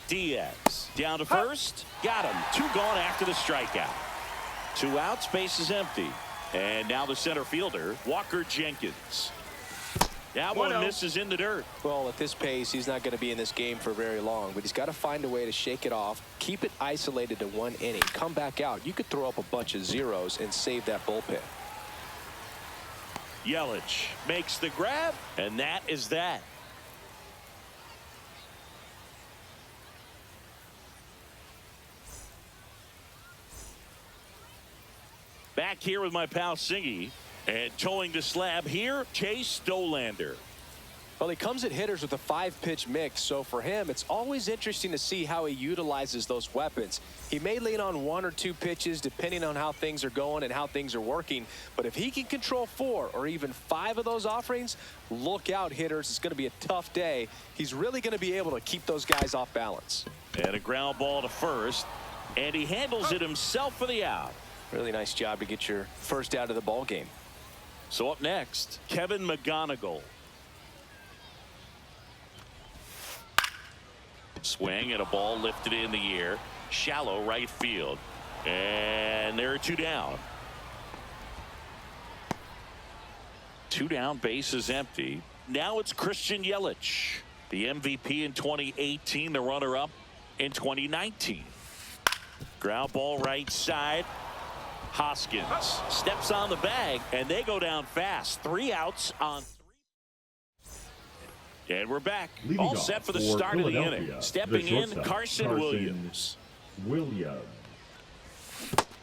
Diaz down to first. Got him. 2 gone after the strikeout. 2 outs, base is empty. And now the center fielder, Walker Jenkins. That one misses in the dirt. Well, at this pace, he's not going to be in this game for very long, but he's got to find a way to shake it off, keep it isolated to 1 inning, come back out. You could throw up a bunch of zeros and save that bullpen. Yelich makes the grab, and that is that. Back here with my pal Singy, and towing the slab here, Chase Stolander. Well, he comes at hitters with a 5-pitch mix, so for him, it's always interesting to see how he utilizes those weapons. He may lean on 1 or 2 pitches depending on how things are going and how things are working, but if he can control 4 or even 5 of those offerings, look out, hitters. It's going to be a tough day. He's really going to be able to keep those guys off balance. And a ground ball to first, and he handles it himself for the out. Really nice job to get your first out of the ball game. So up next, Kevin McGonigal. Swing and a ball lifted in the air. Shallow right field. And there are 2 down. 2 down, base is empty. Now it's Christian Yelich, the MVP in 2018, the runner-up in 2019. Ground ball right side. Hoskins steps on the bag, and they go down fast. 3 outs on 3. And we're back. All set for the start of the inning. Stepping in, Carson Williams.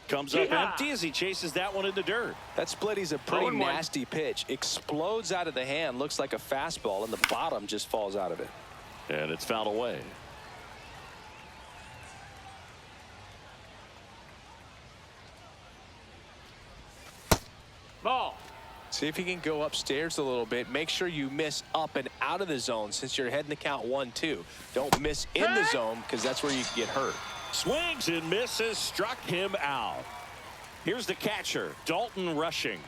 Comes up empty as he chases that one in the dirt. That splitty's a pretty nasty pitch. Explodes out of the hand. Looks like a fastball, and the bottom just falls out of it. And it's fouled away. Ball. See if you can go upstairs a little bit. Make sure you miss up and out of the zone since you're heading to count 1-2. Don't miss in the zone because that's where you can get hurt. Swings and misses, struck him out. Here's the catcher, Dalton Rushing.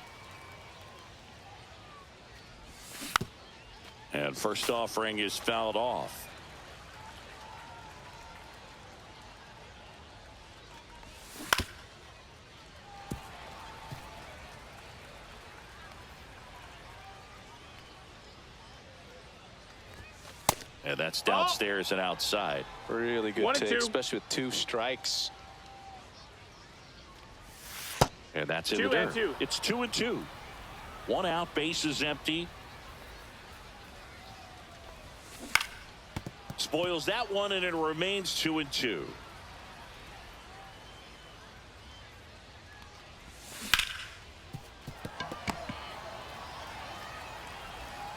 And first offering is fouled off. And that's downstairs and outside. Really good take, especially with 2 strikes. And that's in the dirt. It's 2-2. 1 out, base is empty. Spoils that one, and it remains 2-2.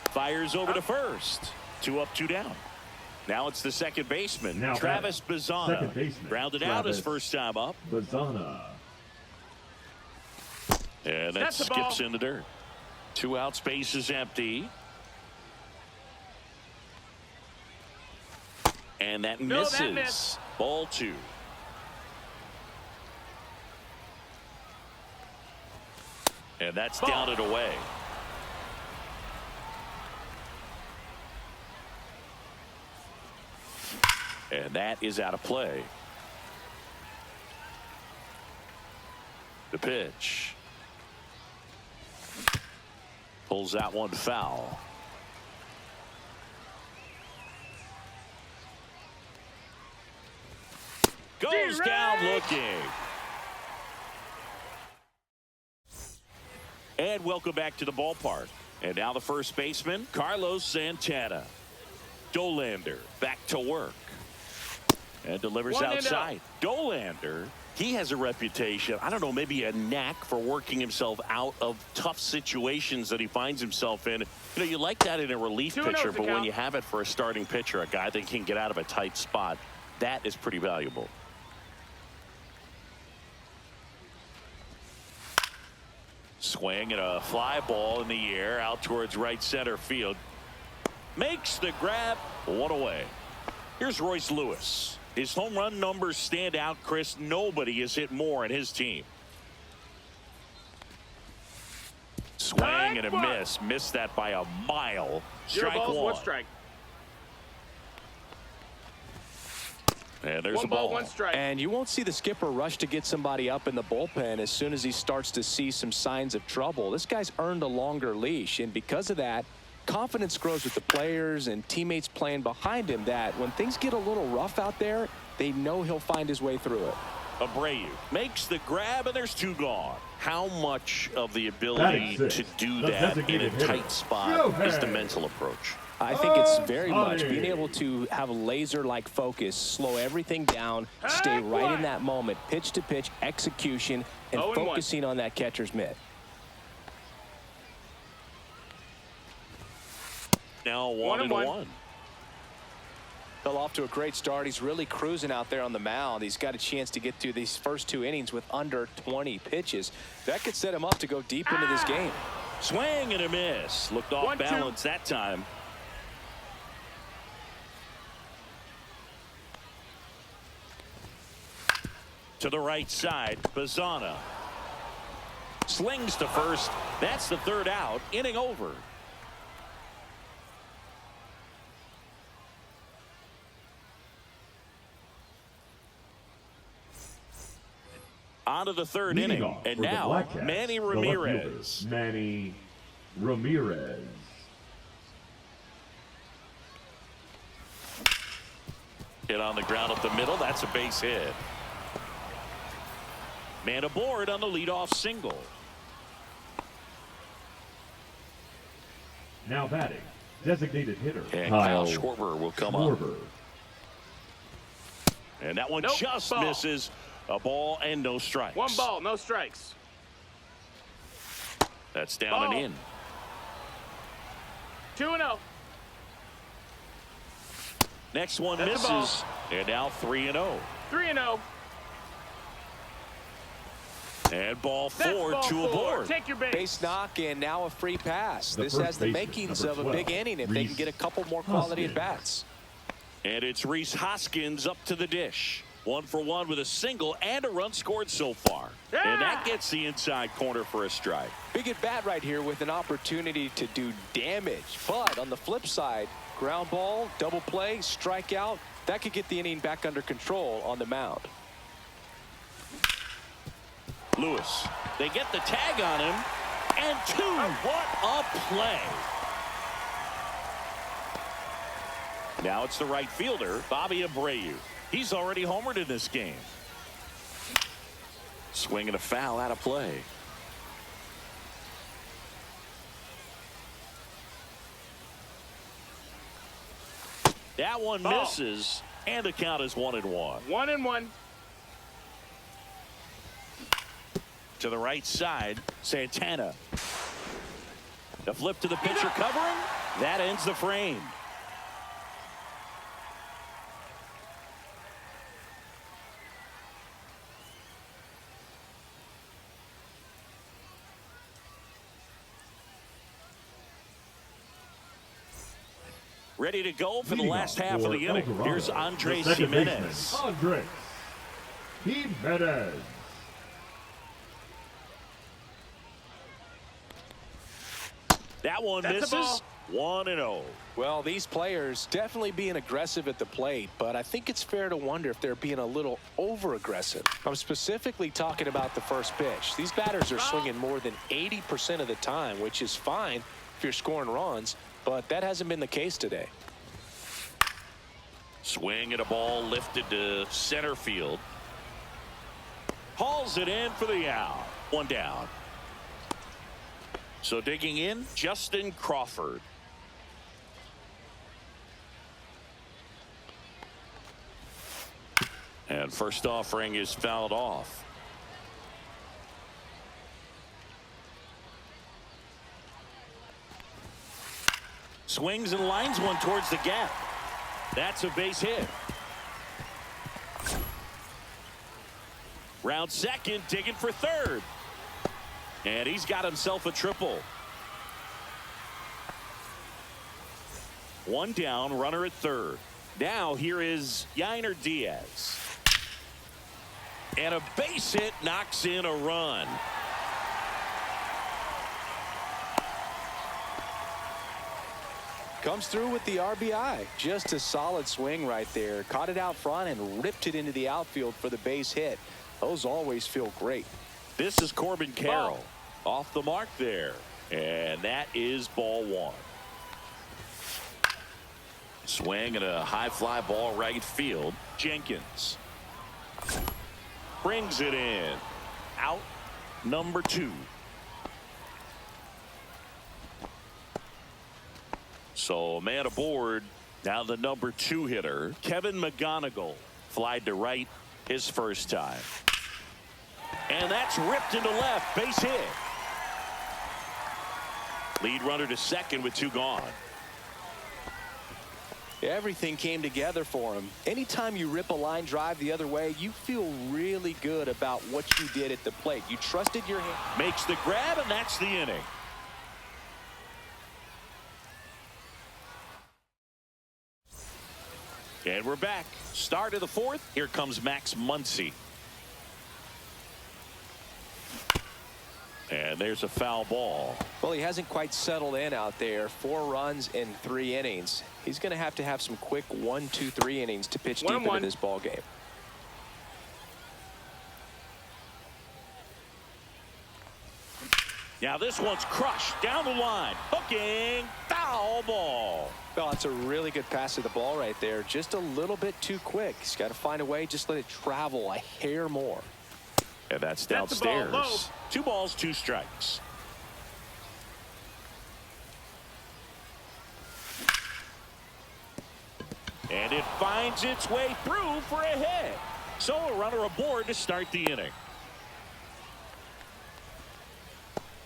Fires over to first. 2 up, 2 down. Now it's the second baseman, Travis Bazzana. Grounded out his first time up. And that skips in the dirt. 2 outs, base is empty. And that misses. Ball 2. And that's down and away. And that is out of play. The pitch. Pulls that one foul. Goes down looking. And welcome back to the ballpark. And now the first baseman, Carlos Santana. Dolander back to work. And delivers outside. Dolander, he has a reputation, I don't know, maybe a knack for working himself out of tough situations that he finds himself in. You know, you like that in a relief pitcher, but when you have it for a starting pitcher, a guy that can get out of a tight spot, that is pretty valuable. Swing and a fly ball in the air out towards right center field. Makes the grab, one away. Here's Royce Lewis. His home run numbers stand out, Chris. Nobody has hit more in his team. Swing and a miss. Missed that by a mile. Strike one. 1 strike. And there's a ball. 1 strike. And you won't see the skipper rush to get somebody up in the bullpen as soon as he starts to see some signs of trouble. This guy's earned a longer leash, and because of that, confidence grows with the players and teammates playing behind him, that when things get a little rough out there, they know he'll find his way through it. Abreu makes the grab, and there's 2 gone. How much of the ability to do that in a tight spot is the mental approach? I think it's very much being able to have a laser-like focus, slow everything down, stay right in that moment, pitch to pitch, execution, and focusing on that catcher's mitt. Now 1-1. Fell off to a great start. He's really cruising out there on the mound. He's got a chance to get through these first 2 innings with under 20 pitches. That could set him up to go deep into this game. Swing and a miss. Looked off balance that time. To the right side, Bazana slings to first. That's the 3rd out. Inning over. On to the 3rd inning, and now Manny Ramirez. Manny Ramirez. Hit on the ground up the middle. That's a base hit. Man aboard on the leadoff single. Now batting, designated hitter. And Kyle Schwarber will come up. And that one just misses. A ball and no strikes. 1 ball, no strikes. That's down and in. 2-0. Next one misses. And now 3-0. 3-0. And ball 4, 2 aboard. Take your base. Base knock, and now a free pass. This has the makings of a big inning if they can get a couple more quality at bats. And it's Rhys Hoskins up to the dish. 1 for 1 with a single and a run scored so far. And that gets the inside corner for a strike. Big at bat right here with an opportunity to do damage. But on the flip side, ground ball, double play, strikeout, that could get the inning back under control on the mound. Lewis, they get the tag on him, and 2. What a play. Now it's the right fielder, Bobby Abreu. He's already homered in this game. Swing and a foul out of play. That one misses, and the count is 1-1. 1-1. To the right side, Santana. The flip to the pitcher covering. That ends the frame. Ready to go for the last half of the inning. Here's Andres Jimenez. Andres Jimenez. That one That's a misses. 1-0. Well, these players definitely being aggressive at the plate, but I think it's fair to wonder if they're being a little over-aggressive. I'm specifically talking about the first pitch. These batters are swinging more than 80% of the time, which is fine if you're scoring runs, but that hasn't been the case today. Swing and a ball lifted to center field. Hauls it in for the out. 1 down. So digging in, Justin Crawford. And first offering is fouled off. Swings and lines one towards the gap. That's a base hit. Round second, digging for third. And he's got himself a triple. 1 down, runner at third. Now here is Yainer Diaz. And a base hit knocks in a run. Comes through with the RBI. Just a solid swing right there. Caught it out front and ripped it into the outfield for the base hit. Those always feel great. This is Corbin Carroll. Off the mark there. And that is ball 1. Swing and a high fly ball right field. Jenkins brings it in. Out number 2. So a man aboard. Now the number 2 hitter, Kevin McGonigal, flied to right his first time. And that's ripped into left. Base hit. Lead runner to second with 2 gone. Everything came together for him. Anytime you rip a line drive the other way, you feel really good about what you did at the plate. You trusted your hand. Makes the grab, and that's the inning. And we're back. Start of the 4th. Here comes Max Muncy. And there's a foul ball. Well, he hasn't quite settled in out there. 4 runs in 3 innings. He's going to have some quick 1, 2, 3 innings to pitch deep into this ball game. Now this one's crushed down the line. Hooking. Foul ball. Well, it's a really good pass to the ball right there. Just a little bit too quick. He's got to find a way. Just let it travel a hair more. And that's downstairs. 2 balls, 2 strikes. And it finds its way through for a hit. So a runner aboard to start the inning.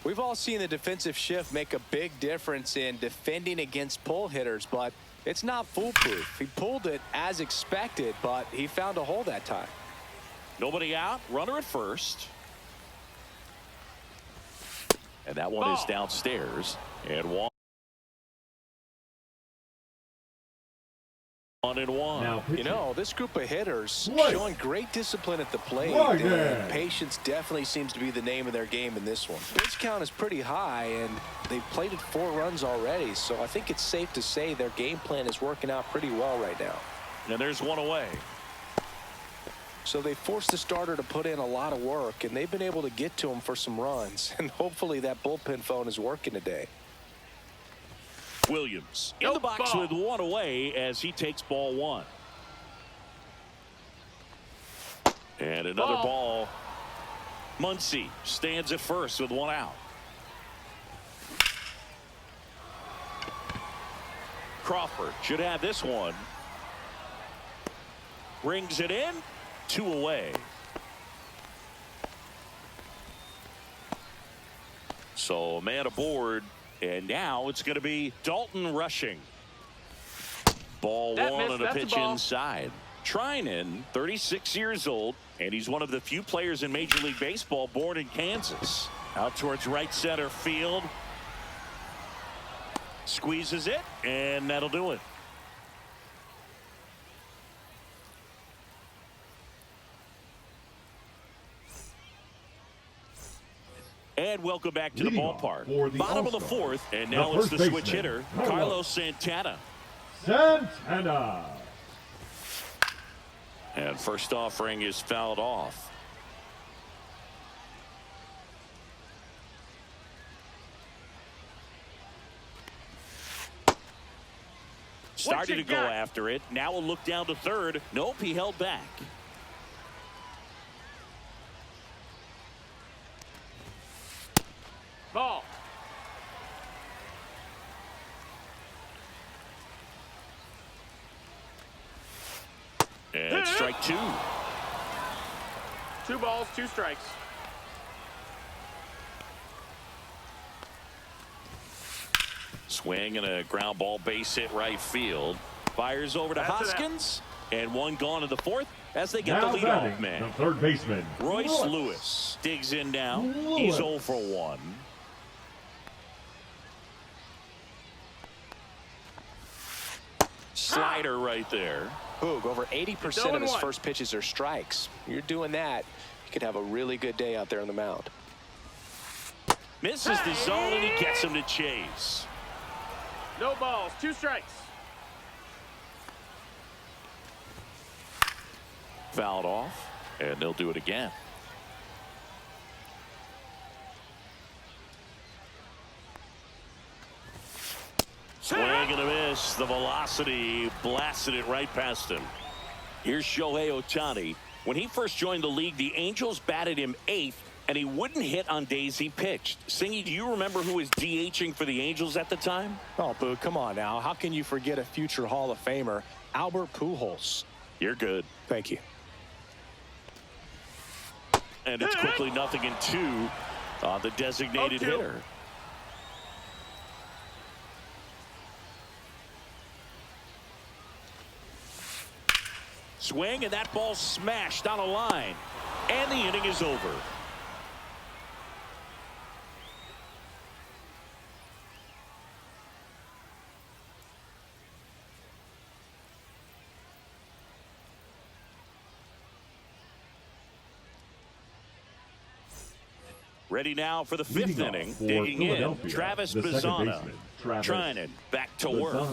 We've all seen the defensive shift make a big difference in defending against pull hitters, but it's not foolproof. He pulled it as expected, but he found a hole that time. Nobody out. Runner at first. And that one is downstairs. And 1-1. Now You know, this group of hitters showing great discipline at the plate. Patience definitely seems to be the name of their game in this one. Pitch count is pretty high, and they've plated 4 runs already, so I think it's safe to say their game plan is working out pretty well right now. And there's 1 away. So they forced the starter to put in a lot of work, and they've been able to get to him for some runs. And hopefully that bullpen phone is working today. Williams in the box with 1 away as he takes ball 1. And another ball. Muncy stands at first with 1 out. Crawford should have this one. Brings it in. 2 away. So man aboard. And now it's going to be Dalton Rushing. Ball 1 on a pitch inside. Treinen, 36 years old, and he's one of the few players in Major League Baseball born in Kansas. Out towards right center field. Squeezes it, and that'll do it. And welcome back to the ballpark. Bottom of the fourth, and the now it's the first switch baseman, hitter, Carlos Santana. Santana. And first offering is fouled off. Started to go after it. Now a look down to third. Nope, he held back. Ball. And strike two. 2 balls, 2 strikes. Swing and a ground ball base hit right field. Fires over to Hoskins. And one gone in the fourth as they get Now the leadoff man. The third baseman, Royce Lewis digs in now. He's 0 for 1. Slider right there. Boog, over 80% of his first pitches are strikes. You're doing that, you could have a really good day out there on the mound. Misses the zone, and he gets him to chase. No balls, 2 strikes. Fouled off, and they'll do it again. Swing and a miss. The velocity blasted it right past him. Here's Shohei Ohtani. When he first joined the league, the Angels batted him 8th, and he wouldn't hit on days he pitched. Singy, do you remember who was DHing for the Angels at the time? Oh, Boog, come on now. How can you forget a future Hall of Famer, Albert Pujols? You're good. Thank you. And it's quickly 0-2 on the designated hitter. Swing, and that ball smashed on a line. And the inning is over. Ready now for the 5th inning. Digging in, Travis Bazzana. Trying it back to work.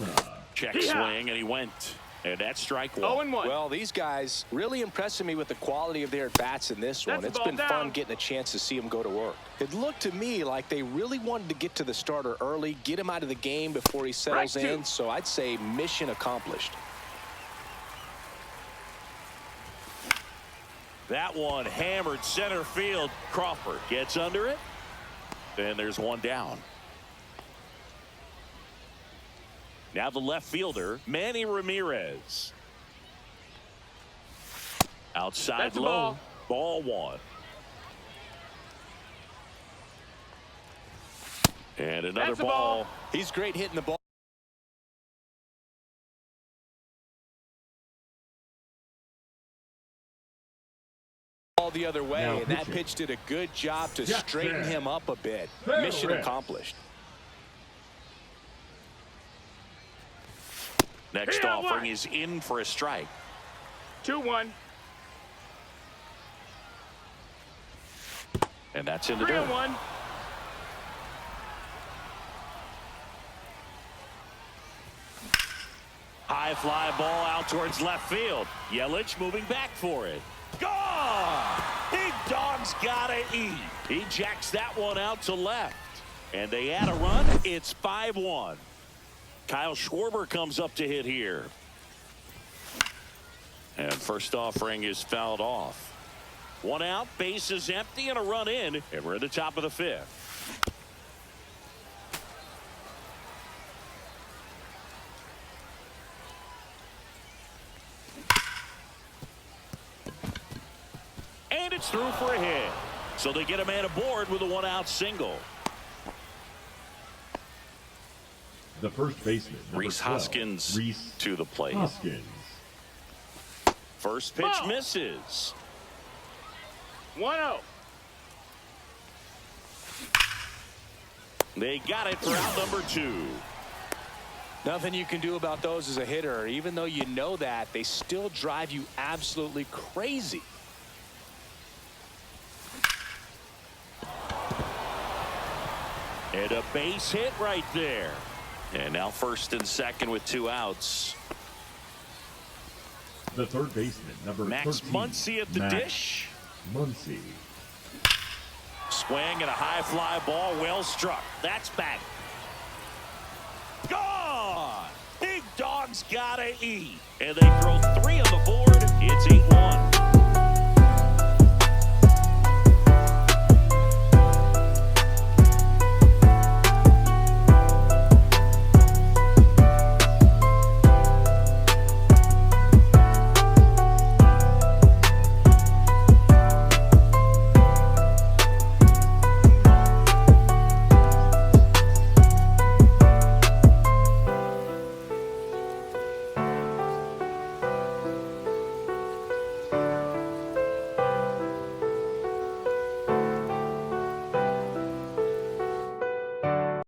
Check swing, and he went. And that's strike 1. 0-1. Well, these guys really impressing me with the quality of their at-bats in this one. It's been fun getting a chance to see them go to work. It looked to me like they really wanted to get to the starter early, get him out of the game before he settles in. So I'd say mission accomplished. That one hammered center field. Crawford gets under it. And there's one down. Now the left fielder, Manny Ramirez. Outside low. Ball 1. And another ball. He's great hitting the ball. The other way, and that pitch did a good job to straighten him up a bit. Mission accomplished. Next offering is in for a strike. 2-1. And that's in the dirt. 3-1. High fly ball out towards left field. Yelich moving back for it. Gone! Big dog's gotta eat. He jacks that one out to left. And they add a run. It's 5-1. Kyle Schwarber comes up to hit here. And first offering is fouled off. 1 out, base is empty, and a run in. And we're at the top of the 5th. And it's through for a hit. So they get a man aboard with a 1-out single. The first baseman, Rhys 12, Hoskins Rhys to the plate. Hoskins. First pitch misses. 1-0. They got it for out number 2. Nothing you can do about those as a hitter. Even though you know that, they still drive you absolutely crazy. And a base hit right there. And now first and second with 2 outs. The third baseman, number Max 13. Muncy at the dish. Muncy. Swing and a high fly ball, well struck. That's back. Gone! Big Dog's gotta eat. And they throw 3 on the board. It's 8-1.